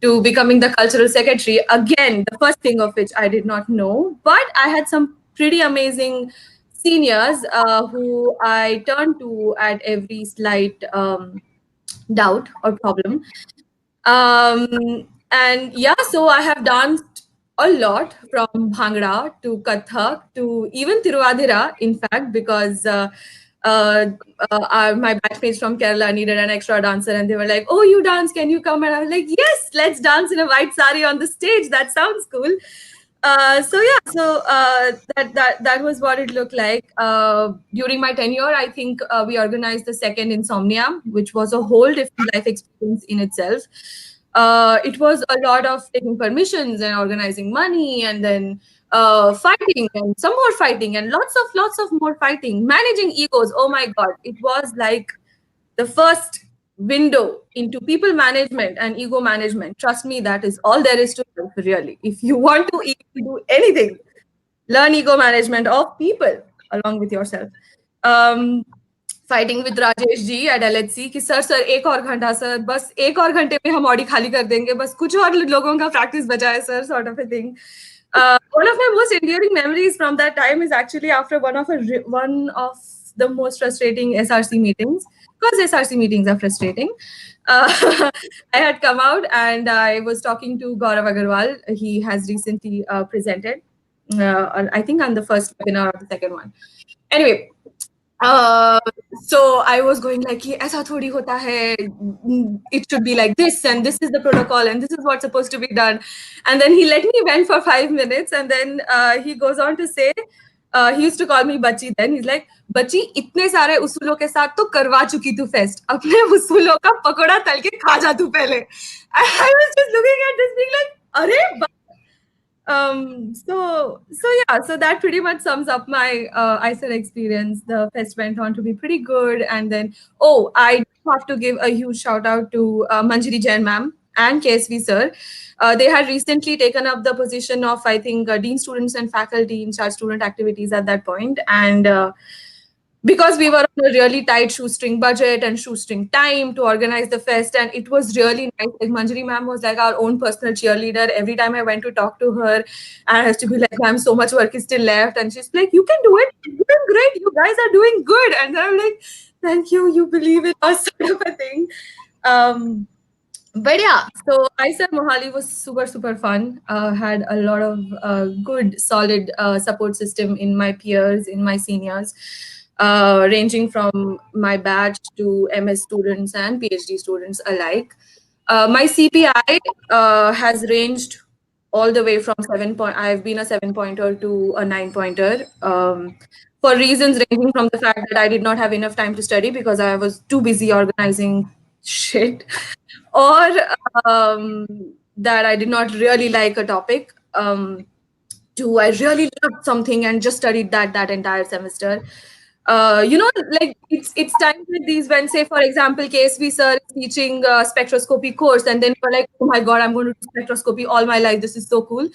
to becoming the cultural secretary. Again, the first thing of which I did not know, but I had some pretty amazing seniors who I turned to at every slight doubt or problem. And yeah, so I have danced a lot, from Bhangra to Kathak to even Tiruvadhira, in fact, because my batchmates from Kerala needed an extra dancer, and they were like, "Oh, you dance? Can you come?" And I was like, "Yes, let's dance in a white sari on the stage. That sounds cool." That was what it looked like. During my tenure, I think we organized the second Insomnia, which was a whole different life experience in itself. It was a lot of taking permissions and organizing money, and then fighting and some more fighting and lots of more fighting, managing egos. Oh my god, it was like the first window into people management and ego management. Trust me, that is all there is to it, really. If you want to do anything, learn ego management of people along with yourself. um, fighting with Rajesh ji at LHC कि sir एक और घंटा sir, बस एक और घंटे में हम ऑडी खाली कर देंगे, बस कुछ और लोगों का प्रैक्टिस बचा है sir, sort of a thing. One of my most endearing memories from that time is actually after one of the most frustrating SRC meetings, because SRC meetings are frustrating. I had come out and I was talking to Gaurav Agarwal. He has recently presented, I think on the first webinar or the second one. Anyway, so I was going like, "Ye aisa thodi hota hai. It should be like this, and this is the protocol, and this is what's supposed to be done." And then he let me vent for 5 minutes, and then he goes on to say, he used to call me Bachi then. He's like, "Bachi, इतने सारे उसूलों के साथ तो करवा चुकी तू fest. अपने उसूलों का पकोड़ा तल के खा जा तू पहले." I was just looking at this being like, "अरे so that pretty much sums up my ISER experience. The fest went on to be pretty good, and then I have to give a huge shout out to Manjari Jain ma'am and KSV sir. They had recently taken up the position of, I think, dean students and faculty in charge student activities at that point, and because we were on a really tight shoestring budget and shoestring time to organize the fest, and it was really nice. Like Manjari ma'am was like our own personal cheerleader. Every time I went to talk to her, I had to be like, "Ma'am, so much work is still left," and she's like, "You can do it. You're doing great. You guys are doing good." And then I'm like, "Thank you. You believe in us," sort of a thing. But yeah, so ISER Mohali was super fun. Had a lot of good, solid support system in my peers, in my seniors, ranging from my batch to MS students and PhD students alike. My CPI has ranged all the way from 7 point. I've been a 7 pointer to a 9 pointer. for reasons ranging from the fact that I did not have enough time to study because I was too busy organizing shit, or that I did not really like a topic. Do I really loved something and just studied that entire semester. Like it's times like these when, say, for example, KSV sir is teaching a spectroscopy course, and then you're like, oh my god, I'm going to do spectroscopy all my life. This is so cool,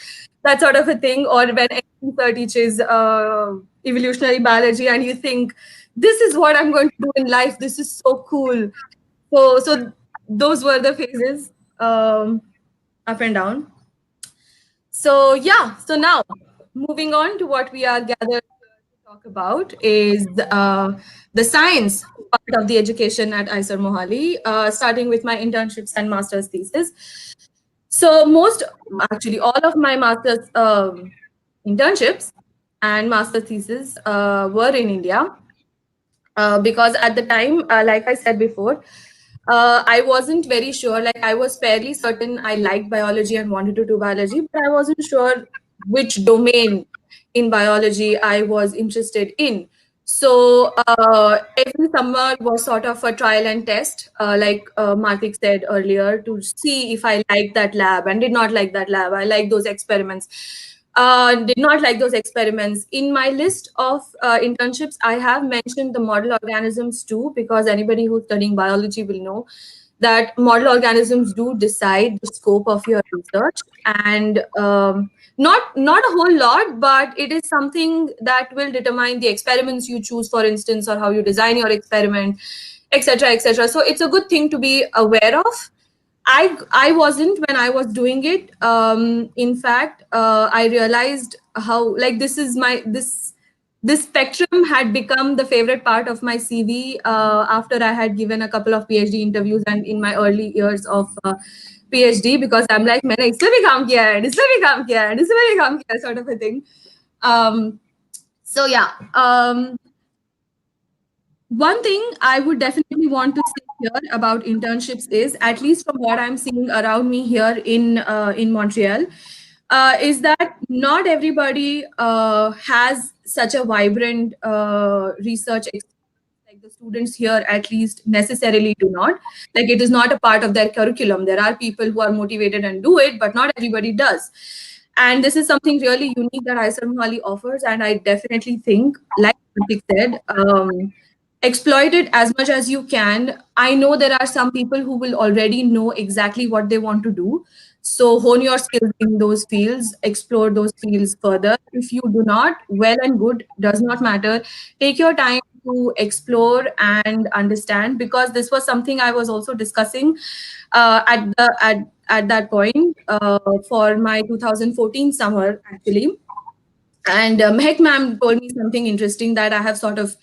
that sort of a thing. Or when NC sir teaches evolutionary biology, and you think, this is what I'm going to do in life. This is so cool. So those were the phases, up and down. So yeah, so now moving on to what we are gathered to talk about is the science part of the education at ISER Mohali, starting with my internships and master's thesis. So actually all of my master's internships and master's thesis were in India, because at the time, like I said before, I wasn't very sure. Like, I was fairly certain I liked biology and wanted to do biology, but I wasn't sure which domain in biology I was interested in. So every summer was sort of a trial and test, like Martik said earlier, to see if I liked that lab and did not like that lab. I liked those experiments. Did not like those experiments. In my list of internships, I have mentioned the model organisms too, because anybody who's studying biology will know that model organisms do decide the scope of your research, and not a whole lot, but it is something that will determine the experiments you choose, for instance, or how you design your experiment, etc., etc. So it's a good thing to be aware of. I wasn't when I was doing it. In fact, I realized how, like, this spectrum had become the favorite part of my CV after I had given a couple of PhD interviews and in my early years of PhD, because I'm like, मैंने इसमें भी काम किया है, इसमें भी काम किया है, इसमें भी काम किया है, sort of a thing. So yeah. One thing I would definitely want to say here about internships is, at least from what I'm seeing around me here in Montreal, is that not everybody has such a vibrant research experience. Like, the students here, at least, necessarily do not. Like, it is not a part of their curriculum. There are people who are motivated and do it, but not everybody does. And this is something really unique that ISER Mohali offers. And I definitely think, like Martik said, exploit it as much as you can. I know there are some people who will already know exactly what they want to do. So hone your skills in those fields, explore those fields further. If you do not, well and good, does not matter. Take your time to explore and understand, because this was something I was also discussing at that point for my 2014 summer, actually. And Mehak ma'am told me something interesting that I have sort of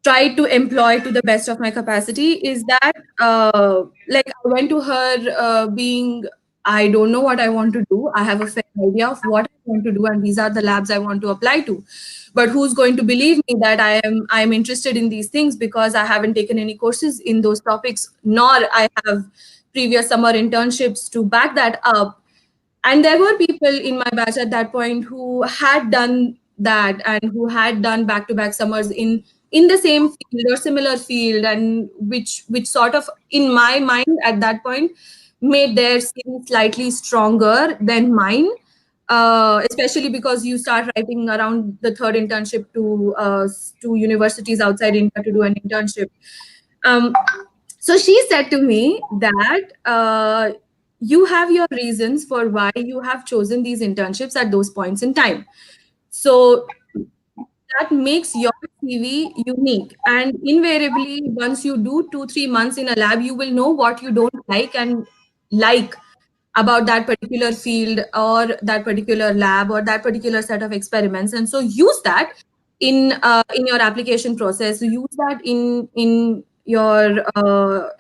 tried to employ to the best of my capacity, is that like, I went to her being, I don't know what I want to do. I have a fair idea of what I want to do, and these are the labs I want to apply to. But who's going to believe me that I'm interested in these things, because I haven't taken any courses in those topics, nor I have previous summer internships to back that up. And there were people in my batch at that point who had done that, and who had done back-to-back summers in the same field or similar field, and which sort of, in my mind at that point, made their skill slightly stronger than mine, especially because you start writing around the third internship to universities outside India to do an internship. So she said to me that you have your reasons for why you have chosen these internships at those points in time. So that makes your CV unique. And invariably, once you do 2-3 months in a lab, you will know what you don't like and like about that particular field or that particular lab or that particular set of experiments. And so use that in your application process. Use that in your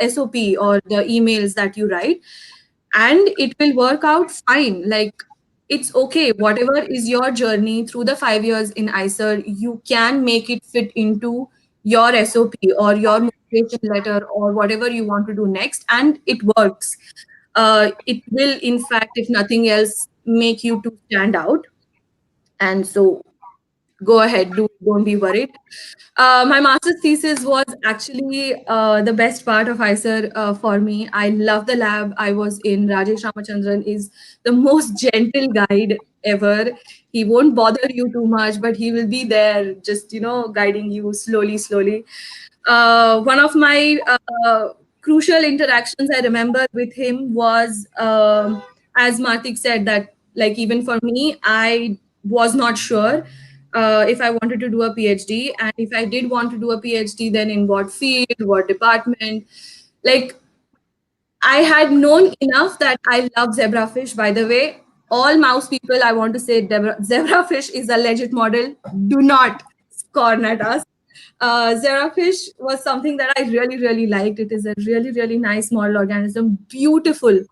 SOP or the emails that you write, and it will work out fine. Like, it's okay. Whatever is your journey through the 5 years in ISER, you can make it fit into your SOP or your motivation letter or whatever you want to do next, and it works. It will, in fact, if nothing else, make you to stand out. And so go ahead, don't be worried. My master's thesis was actually the best part of ICER for me. I love the lab I was in. Rajesh Ramachandran is the most gentle guide ever. He won't bother you too much, but he will be there, just guiding you slowly, slowly. One of my crucial interactions I remember with him was, as Martik said, that like even for me, I was not sure if I wanted to do a PhD, and if I did want to do a PhD, then in what field, what department. Like, I had known enough that I love zebrafish. By the way, all mouse people, I want to say zebrafish is a legit model. Do not scorn at us. Zebrafish was something that I really, really liked. It is a really, really nice model organism, beautiful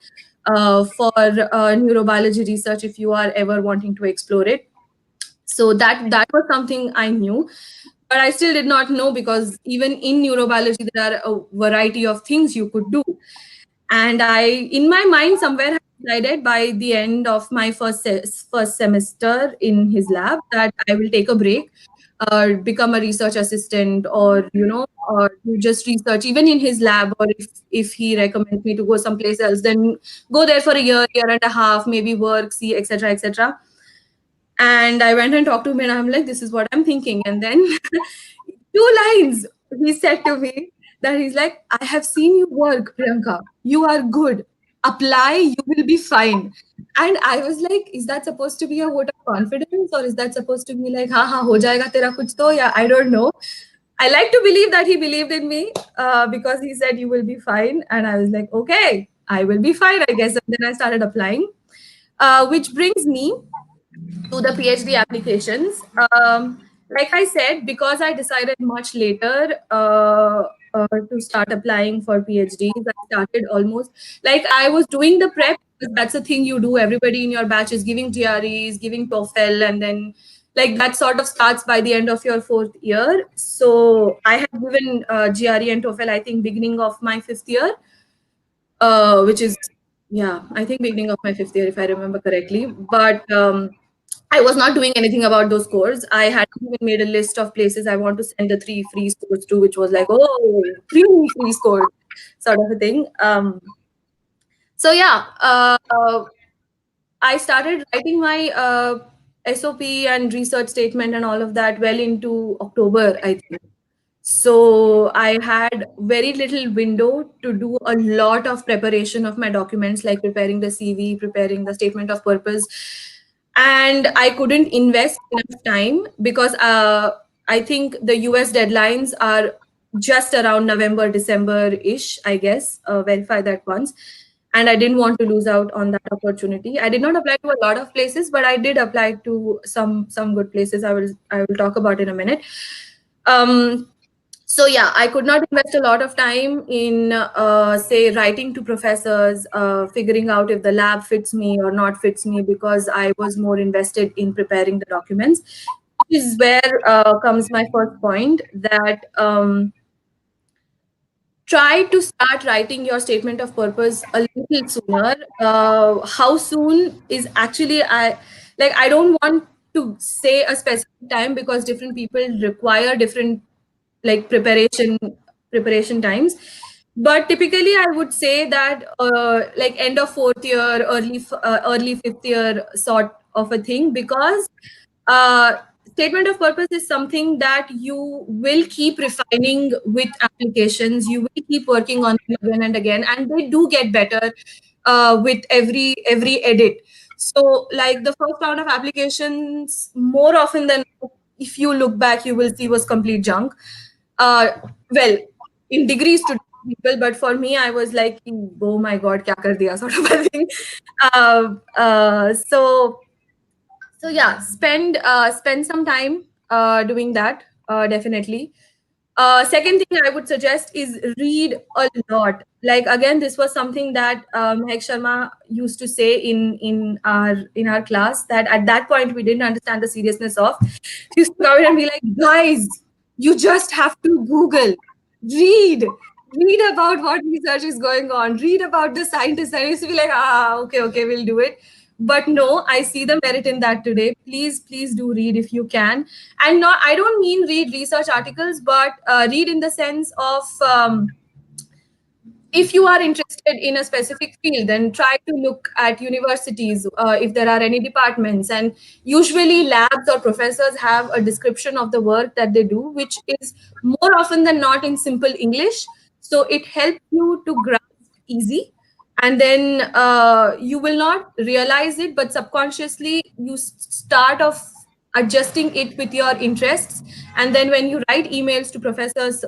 for neurobiology research if you are ever wanting to explore it. So that was something I knew, but I still did not know, because even in neurobiology there are a variety of things you could do. And I, in my mind, somewhere had decided by the end of my first semester in his lab that I will take a break, become a research assistant, or or do just research even in his lab, or if he recommends me to go someplace else, then go there for a year and a half, maybe work, see, etc., etc. And I went and talked to him, and I'm like, this is what I'm thinking. And then 2 lines he said to me, that he's like, I have seen you work, Priyanka. You are good. Apply, you will be fine. And I was like, is that supposed to be a vote of confidence, or is that supposed to be like, ha, ho jayega tera kuch to? Yeah, I don't know. I like to believe that he believed in me, because he said you will be fine. And I was like, okay, I will be fine, I guess. And then I started applying, which brings me to the PhD applications. Like I said, because I decided much later to start applying for PhDs, I started almost like I was doing the prep, because that's the thing you do. Everybody in your batch is giving GREs, giving TOEFL, and then like that sort of starts by the end of your 4th year. So I had given GRE and TOEFL, I think, beginning of my 5th year, which is, yeah, I think beginning of my 5th year, if I remember correctly. But I was not doing anything about those scores. I had even made a list of places I want to send the 3 free scores to, which was like, oh, 3 free scores, sort of a thing. So yeah, I started writing my SOP and research statement and all of that well into October, I think. So I had very little window to do a lot of preparation of my documents, like preparing the CV, preparing the statement of purpose. And I couldn't invest enough time, because I think the US deadlines are just around November, December-ish, I guess. Verify that once. And I didn't want to lose out on that opportunity. I did not apply to a lot of places, but I did apply to some good places. I will talk about in a minute. So yeah, I could not invest a lot of time in say writing to professors, figuring out if the lab fits me or not fits me, because I was more invested in preparing the documents. Which is where comes my first point, that try to start writing your statement of purpose a little sooner. How soon is actually, I don't want to say a specific time, because different people require different like preparation times. But typically I would say that like end of 4th year, early 5th year sort of a thing, because uh, statement of purpose is something that you will keep refining with applications. You will keep working on them again and again, and they do get better with every edit. So like the first round of applications, more often than not, if you look back, you will see was complete junk. uh, well, in degrees to people, but for me, I was like, oh my god, kya kar diya, sort of a thing. So yeah, spend some time doing that, definitely. Second thing I would suggest is read a lot. Like again, this was something that Mehek Sharma used to say in our class, that at that point we didn't understand the seriousness of. He used to come in and be like, guys, you just have to Google, read, read about what research is going on, read about the scientists. And I used to be like, okay, we'll do it. But no, I see the merit in that today. Please do read if you can. And not, I don't mean read research articles, but read in the sense of if you are interested in a specific field, then try to look at universities, if there are any departments. And usually labs or professors have a description of the work that they do, which is more often than not in simple English. So it helps you to grasp easy. And then you will not realize it, but subconsciously you start off adjusting it with your interests. And then when you write emails to professors,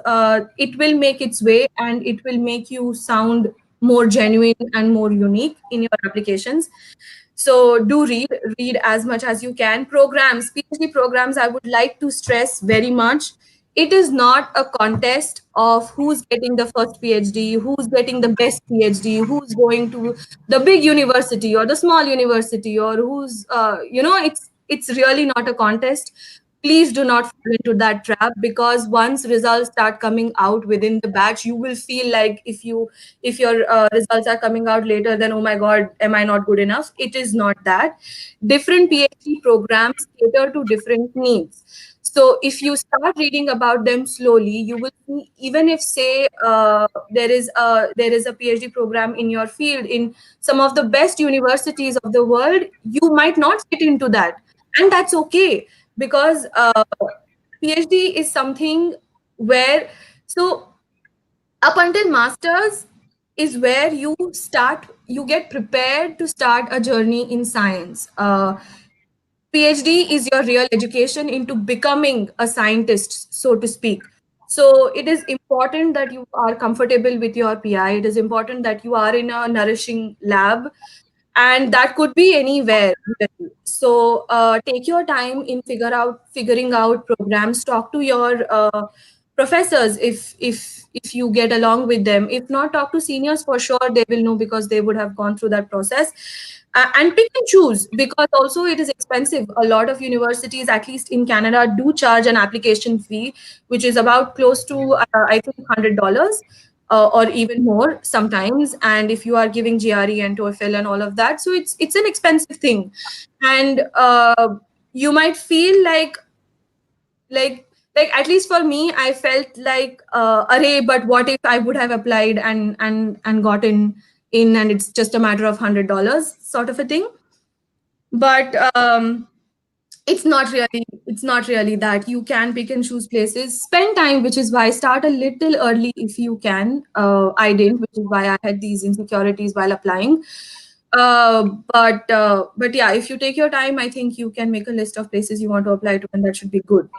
it will make its way, and it will make you sound more genuine and more unique in your applications. So do read as much as you can. Programs, PhD programs, I would like to stress very much, it is not a contest of who's getting the first PhD, who's getting the best PhD, who's going to the big university or the small university, or who's it's really not a contest. Please do not fall into that trap, because once results start coming out within the batch, you will feel like if your results are coming out later, then oh my god, am I not good enough? It is not that. Different PhD programs cater to different needs. So if you start reading about them slowly, you will see, even if say there is a PhD program in your field in some of the best universities of the world, you might not fit into that, and that's okay, because PhD is something where, so up until masters is where you get prepared to start a journey in science. PhD is your real education into becoming a scientist, so to speak. So it is important that you are comfortable with your PI. It is important that you are in a nourishing lab, and that could be anywhere. So take your time in figuring out programs. Talk to your professors if you get along with them. If not, talk to seniors, for sure they will know, because they would have gone through that process. And pick and choose, because also it is expensive. A lot of universities, at least in Canada, do charge an application fee, which is about close to I think $100, or even more sometimes. And if you are giving GRE and TOEFL and all of that, so it's an expensive thing. And you might feel like like at least for me, I felt like array, but what if I would have applied and gotten in, and it's just a matter of $100 sort of a thing. But it's not really that. You can pick and choose places, spend time, which is why start a little early if you can. I didn't, which is why I had these insecurities while applying. But yeah, if you take your time, I think you can make a list of places you want to apply to, and that should be good.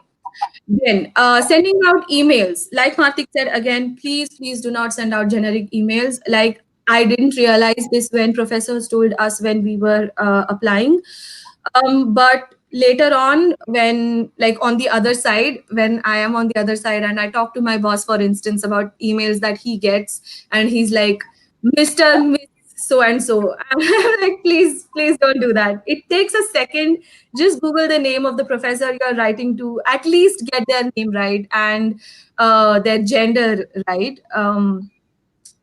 Then sending out emails, like Martik said, again, please do not send out generic emails. Like, I didn't realize this when professors told us when we were applying. But later on, when, like, on the other side, when I am on the other side and I talk to my boss, for instance, about emails that he gets, and he's like, Mr. Miss so and so, I'm like, please don't do that. It takes a second. Just Google the name of the professor you're writing to. At least get their name right, and their gender right.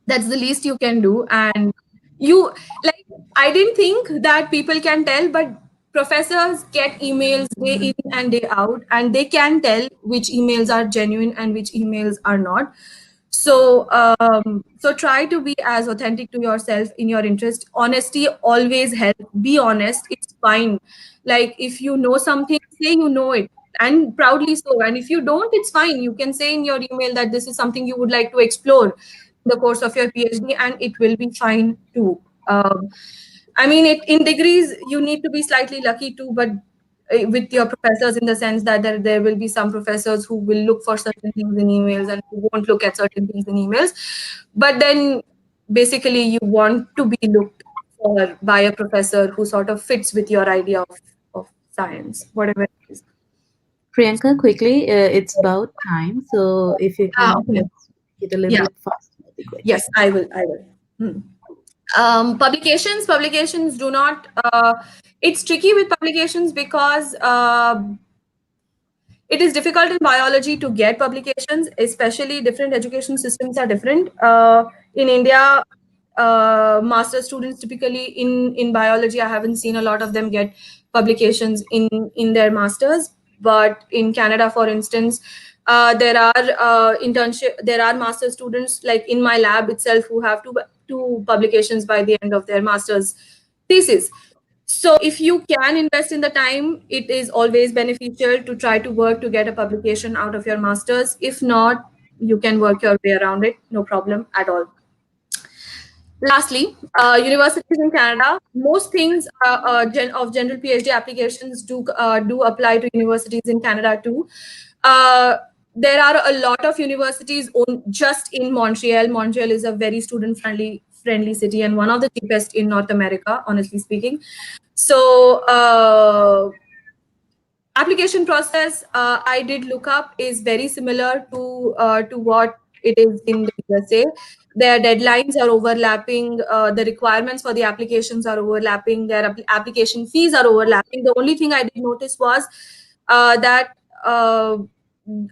That's the least you can do. And you, like, I didn't think that people can tell, but professors get emails day in and day out, and they can tell which emails are genuine and which emails are not. So try to be as authentic to yourself in your interest. Honesty always helps. Be honest. It's fine. Like, if you know something, say you know it, and proudly so. And if you don't, it's fine. You can say in your email that this is something you would like to explore in the course of your PhD, and it will be fine too. I mean, in degrees, you need to be slightly lucky too, but with your professors, in the sense that there will be some professors who will look for certain things in emails and who won't look at certain things in emails. But then basically you want to be looked for by a professor who sort of fits with your idea of science, whatever it is. Priyanka, quickly, it's about time. So if you can Okay. let's get a little Yeah. bit faster, that'd be great. Yes, I will. Publications do not, it's tricky with publications, because it is difficult in biology to get publications, especially different education systems are different. In India, master students typically in biology, I haven't seen a lot of them get publications in their masters. But in Canada, for instance, there are there are master students like in my lab itself who have two publications by the end of their master's thesis. So if you can invest in the time, it is always beneficial to try to work to get a publication out of your masters. If not, you can work your way around it, no problem at all. Lastly, universities in Canada, most things of general PhD applications do apply to universities in Canada too. There are a lot of universities just in Montreal. Montreal is a very student friendly city and one of the cheapest in North America, honestly speaking. So application process I did look up is very similar to what it is in the USA. Their deadlines are overlapping. The requirements for the applications are overlapping. Their application fees are overlapping. The only thing I did notice was that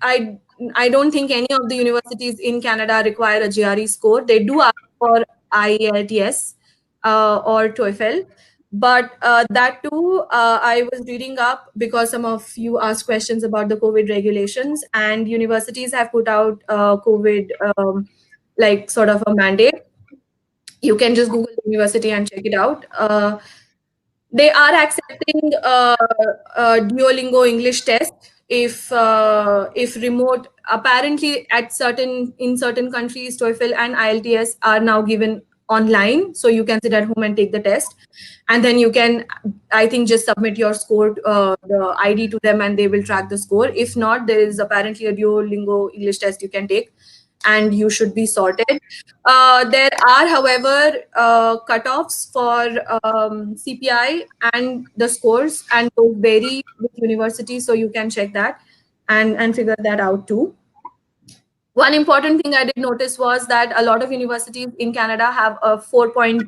I I don't think any of the universities in Canada require a GRE score. They do ask for IELTS or TOEFL. But that too, I was reading up because some of you asked questions about the COVID regulations, and universities have put out COVID like sort of a mandate. You can just Google the university and check it out. They are accepting Duolingo English test if remote. Apparently, in certain countries, TOEFL and IELTS are now given online, so you can sit at home and take the test, and then you can, I think, just submit your score, the ID to them, and they will track the score. If not, there is apparently a Duolingo English test you can take, and you should be sorted. There are, however, cutoffs for CPI and the scores, and those vary with universities, so you can check that and figure that out too. One important thing I did notice was that a lot of universities in Canada have a 4-point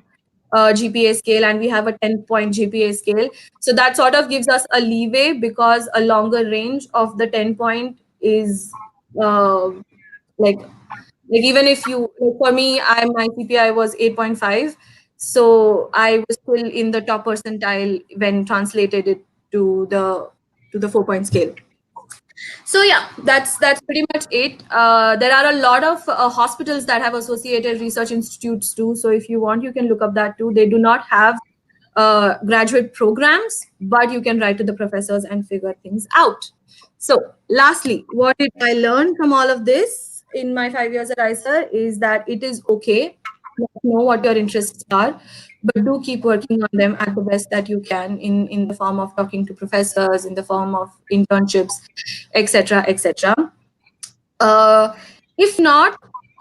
GPA scale, and we have a 10-point GPA scale. So that sort of gives us a leeway because a longer range of the 10-point is like even if you, like for me, my CPI was 8.5, so I was still in the top percentile when translated it to the 4-point scale. So yeah, that's pretty much it. There are a lot of hospitals that have associated research institutes too. So if you want, you can look up that too. They do not have graduate programs, but you can write to the professors and figure things out. So lastly, what did I learn from all of this in my 5 years at ICER is that it is okay to know what your interests are, but do keep working on them at the best that you can in the form of talking to professors, in the form of internships, etc., etc. If not,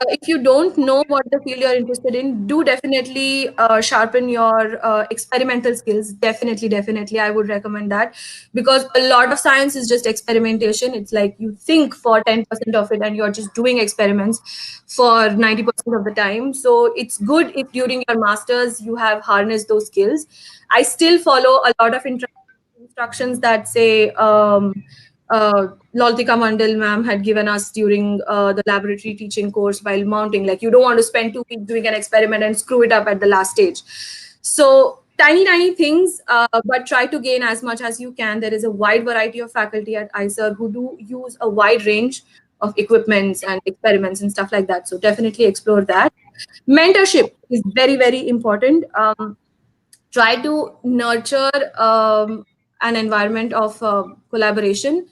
if you don't know what the field you're interested in, do definitely sharpen your experimental skills. Definitely, I would recommend that, because a lot of science is just experimentation. It's like you think for 10% of it and you're just doing experiments for 90% of the time. So it's good if during your masters you have harnessed those skills. I still follow a lot of instructions that say Laltika Mandal ma'am had given us during the laboratory teaching course while mounting. Like, you don't want to spend 2 weeks doing an experiment and screw it up at the last stage. So tiny things, but try to gain as much as you can. There is a wide variety of faculty at ICER who do use a wide range of equipments and experiments and stuff like that. So definitely explore that. Mentorship is very important. Try to nurture an environment of collaboration.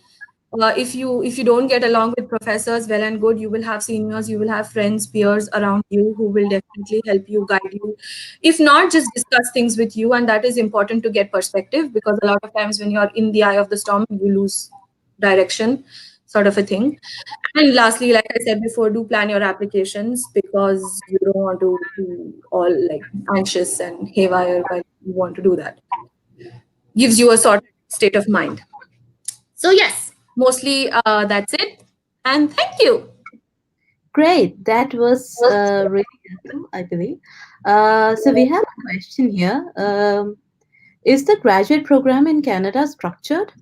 If you don't get along with professors, well and good. You will have seniors, you will have friends, peers around you who will definitely help you, guide you. If not, just discuss things with you, and that is important to get perspective, because a lot of times when you're in the eye of the storm, you lose direction, sort of a thing. And lastly, like I said before, do plan your applications, because you don't want to be all like anxious and haywire while you want to do that. Gives you a sort of state of mind. So yes, mostly that's it. And thank you. Great. That was really helpful, I believe. So we have a question here. Is the graduate program in Canada structured?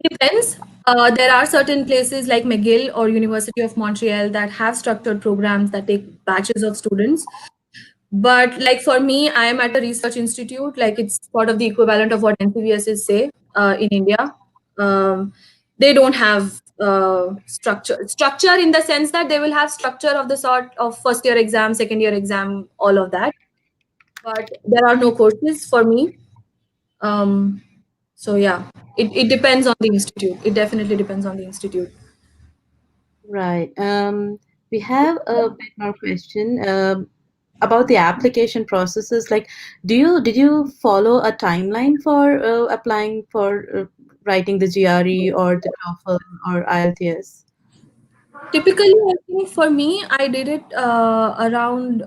Depends. There are certain places like McGill or University of Montreal that have structured programs that take batches of students. But like for me, I am at a research institute. Like it's sort of the equivalent of what NCVS is, say, in India. They don't have structure in the sense that they will have structure of the sort of first year exam, second year exam, all of that. But there are no courses for me. Um, so yeah, it depends on the institute. It definitely depends on the institute. Right. We have a bit more question about the application processes. Like, did you follow a timeline for applying for writing the GRE or the TOEFL or IELTS? Typically, I think for me, I did it around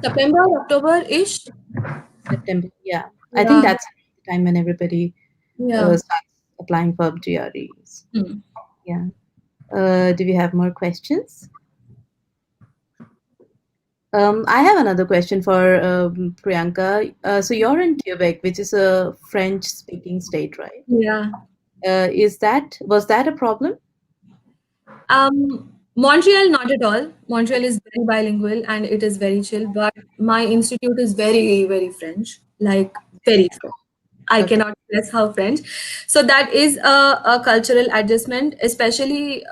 September, October-ish. September. Yeah, I think Yeah, that's the time when everybody yeah. starts applying for GREs. Hmm. Yeah. Do we have more questions? I have another question for Priyanka. So you're in Quebec, which is a French-speaking state, right? Yeah. Was that a problem? Montreal, not at all. Montreal is very bilingual and it is very chill, but my institute is very, very French, like very French. I Okay. cannot stress how French. So that is a cultural adjustment, especially.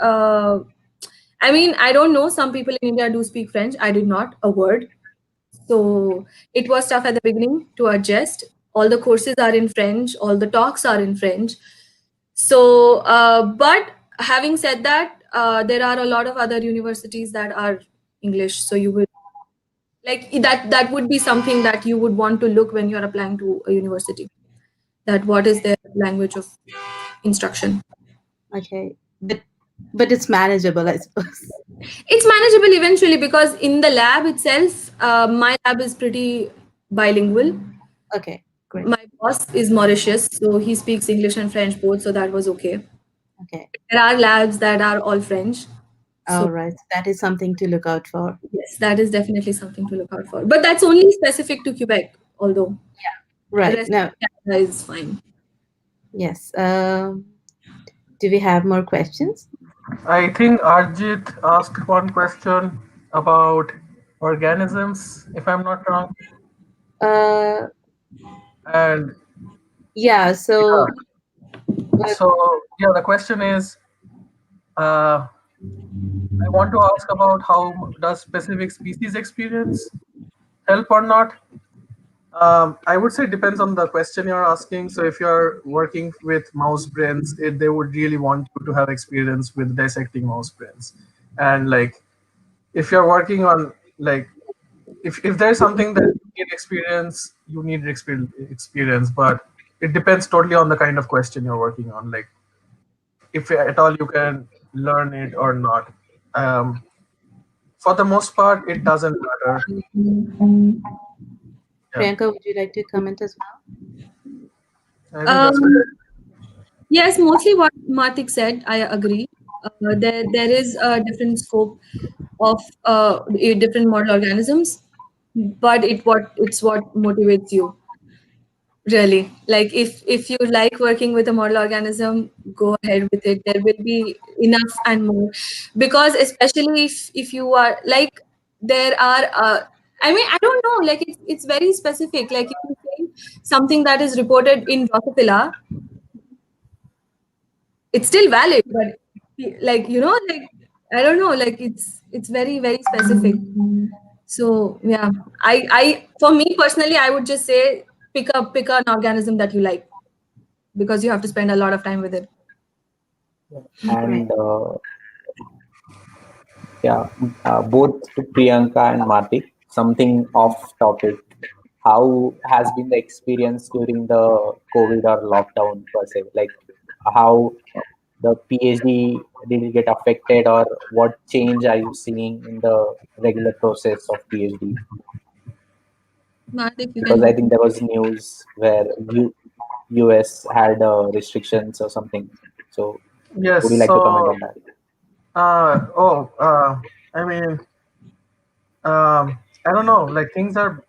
I mean, I don't know. Some people in India do speak French. I did not a word. So it was tough at the beginning to adjust. All the courses are in French, all the talks are in French. So, but having said that, there are a lot of other universities that are English. So you will like that would be something that you would want to look when you're applying to a university. That what is their language of instruction? Okay. But it's manageable, I suppose. It's manageable eventually because in the lab itself, my lab is pretty bilingual. Okay, great. My boss is Mauritius, so he speaks English and French both, so that was okay. Okay. There are labs that are all French. So All right. That is something to look out for. yes, that is definitely something to look out for. But that's only specific to Quebec, although the Right. rest Now, of Canada is fine. yes. Do we have more questions? I think Arjit asked one question about organisms, if I'm not wrong. Uh, And yeah. yeah, So, uh, so yeah, the question is, uh, I want to ask about how does specific species experience help or not? I would say it depends on the question you're asking. So if you're working with mouse brains, they would really want you to have experience with dissecting mouse brains. And like, if you're working on like, if there's something that you need experience, you need experience. But it depends totally on the kind of question you're working on. Like, if at all you can learn it or not. Um, for the most part, it doesn't matter. Yeah, Priyanka, would you like to comment as I think that's Um, yes, mostly what Martik said, I agree. There is a different scope of different model organisms, but it's what motivates you. Really, like if you like working with a model organism, go ahead with it. There will be enough and more, because especially if you are like there are. I mean, I don't know. Like it's very specific. Like if you say something that is reported in Drosophila, it's still valid, but like like I don't know. Like it's very very specific. So yeah, I for me personally, I would just say pick an organism that you like, because you have to spend a lot of time with it. well? Right. And yeah, both to Priyanka and Martik, something off topic. How has been the experience during the COVID or lockdown per se? Like how the PhD did it get affected, or what change are you seeing in the regular process of PhD? Martik, you Because can. I think there was news where US had restrictions or something. So would you yes. like to comment So on that? I mean, I don't know. Like things are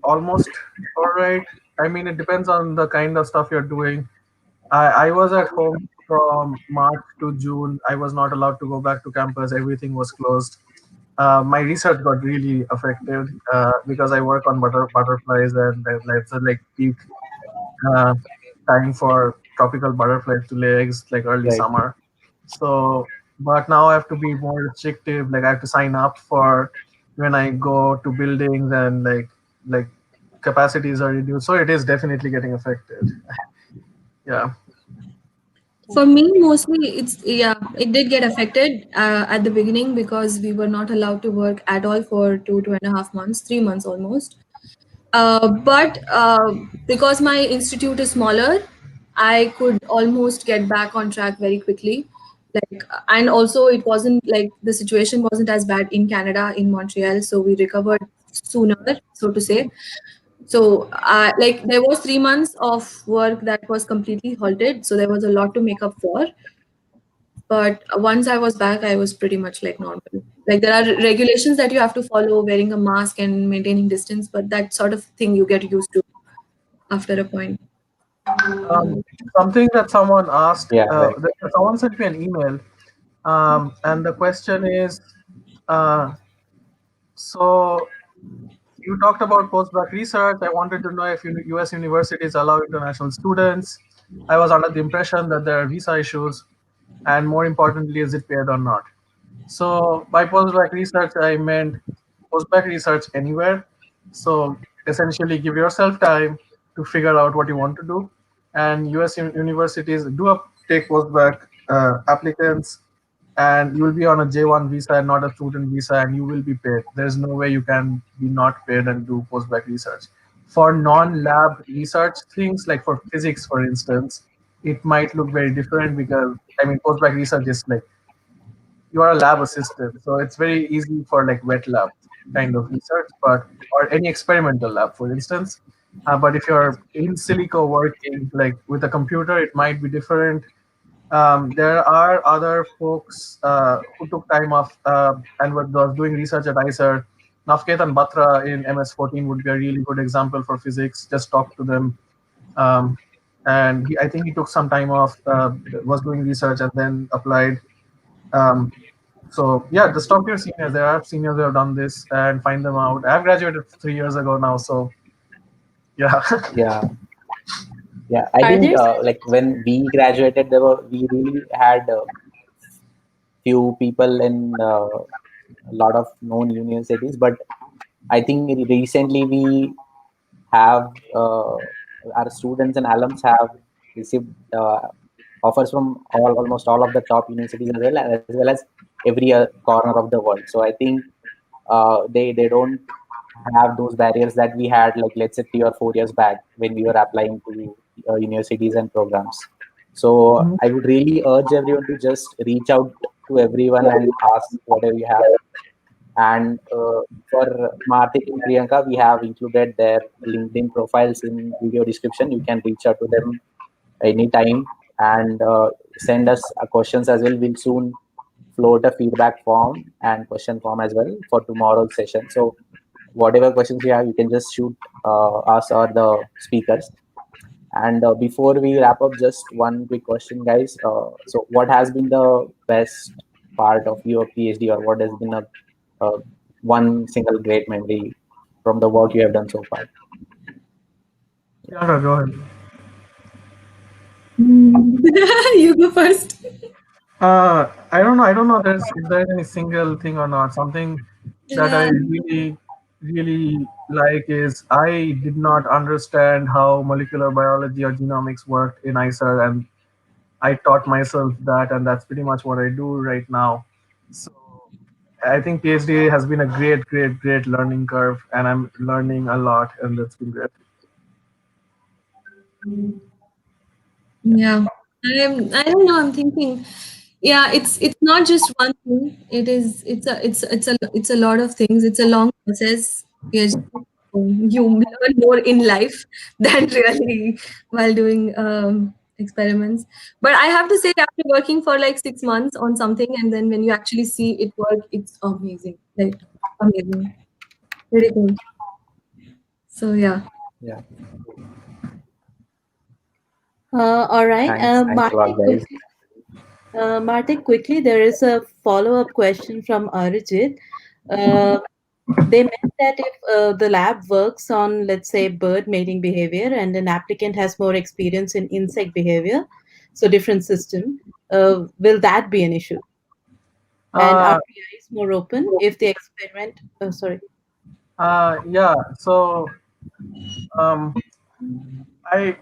almost all right. I mean, it depends on the kind of stuff you're doing. I was at home from March to June. I was not allowed to go back to campus. Everything was closed. My research got really affected because I work on butterflies, and it's a like peak uh, time for tropical butterflies to lay eggs, like early Right. summer. So, but now I have to be more restrictive. Like I have to sign up for when I go to buildings, and like capacities are reduced. So it is definitely getting affected. Yeah. For me, mostly it did get affected at the beginning because we were not allowed to work at all for 2.5 months, 3 months almost. But because my institute is smaller, I could almost get back on track very quickly. And also it wasn't like the situation wasn't as bad in Canada, in Montreal, so we recovered sooner, so to say. So, like there was 3 months of work that was completely halted, so there was a lot to make up for. But once I was back, I was pretty much like normal. Like there are regulations that you have to follow, wearing a mask and maintaining distance, but that sort of thing you get used to after a point. Um, Something that someone asked, Yeah, right. someone sent me an email, and the question is, uh, so you talked about postdoc research. I wanted to know if US universities allow international students. I was under the impression that there are visa issues, and more importantly, is it paid or not? So by postbac research, I meant postbac research anywhere. So essentially, give yourself time to figure out what you want to do. And US universities do take postbac applicants, and you will be on a J1 visa and not a student visa, and you will be paid. There's no way you can be not paid and do postbac research. For non-lab research things, like for physics, for instance, it might look very different because I mean, postbac research is like you are a lab assistant, so it's very easy for like wet lab kind of research, but or any experimental lab, for instance. But if you're in silico working like with a computer, it might be different. There are other folks who took time off and was doing research at ICER. Navketan Batra in MS14 would be a really good example for physics. Just talk to them. Um, and I think he took some time off, was doing research, and then applied. Um, so yeah, just talk to your seniors. There are seniors who have done this and find them out. I've graduated 3 years ago now, so yeah. Yeah, yeah. I Are think there? like when we graduated, we really had few people in a lot of known universities, but I think recently we have our students and alums have received offers from almost all of the top universities as well as every corner of the world. So I think they don't have those barriers that we had, like let's say 3 or 4 years back when we were applying to universities and programs. So Mhm. I would really urge everyone to just reach out to everyone and ask whatever you have. And for Martik and Priyanka, we have included their LinkedIn profiles in video description. You can reach out to them anytime and send us questions as well. We'll soon float a feedback form and question form as well for tomorrow's session. So whatever questions you have, you can just shoot us or the speakers. And before we wrap up, just one quick question, guys. So what has been the best part of your PhD, or what has been a one single great memory from the work you have done so far? Yeah, go ahead. You go first. I don't know. I don't know if there's any single thing or not. Something that I Yeah. really like is I did not understand how molecular biology or genomics worked in ICER, and I taught myself that, and that's pretty much what I do right now. So I think PhD has been a great learning curve, and I'm learning a lot, and that's been great. Yeah. I don't know, I'm thinking, yeah, it's not just one thing. It's a lot of things. It's a long process. PhD. You learn more in life than really while doing experiments. But I have to say, after working for like 6 months on something, and then when you actually see it work, it's amazing. Like amazing. Very cool. So yeah. Yeah. All right. Thanks a lot, guys. Martik, quickly, there is a follow-up question from Arijit. Uh, they meant that if the lab works on, let's say, bird mating behavior and an applicant has more experience in insect behavior, so different system, will that be an issue? And are Uh, PIs more open if the experiment? Sorry. yeah. So um,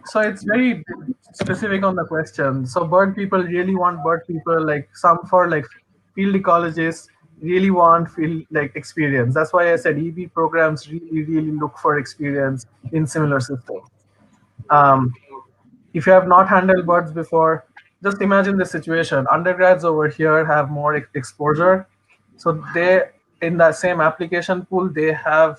so it's very specific on the question. So bird people really want bird people, like some for like field ecologists really want field like experience. That's why I said EB programs really look for experience in similar systems. Um, if you have not handled birds before, just imagine the situation. Undergrads over here have more exposure, so they in that same application pool they have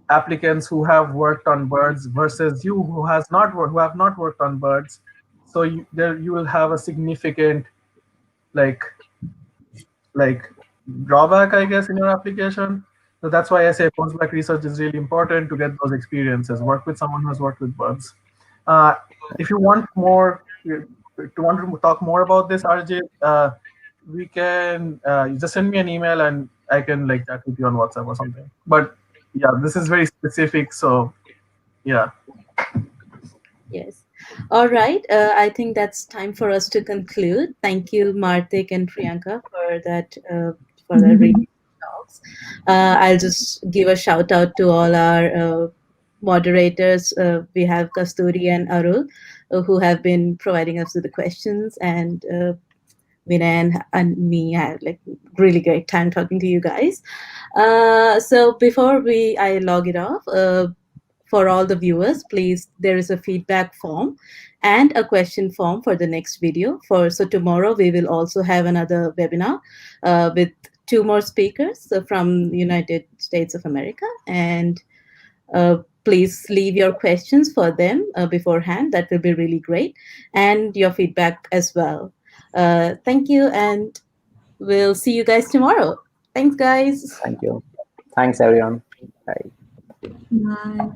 applicants who have worked on birds versus you who have not worked on birds. So there you will have a significant like like drawback, I guess, in your application. So that's why I say postback research is really important to get those experiences. Work with someone who has worked with birds. Uh, if you want more, to want to talk more about this, RJ, we can just send me an email and I can like chat with you on WhatsApp or something. But yeah, this is very specific, so yeah. Yes. All right. I think that's time for us to conclude. Thank you, Martik and Priyanka, for the reading talks. I'll just give a shout out to all our moderators. We have Kasturi and Arul, who have been providing us with the questions, and Vinay and me had like really great time talking to you guys. So before I log it off, for all the viewers, please, there is a feedback form and a question form for the next video. So tomorrow we will also have another webinar with two more speakers from United States of America, and please leave your questions for them beforehand. That will be really great, and your feedback as well. Thank you, and we'll see you guys tomorrow. Thanks, guys. Thank you. Thanks, everyone. Bye. Bye.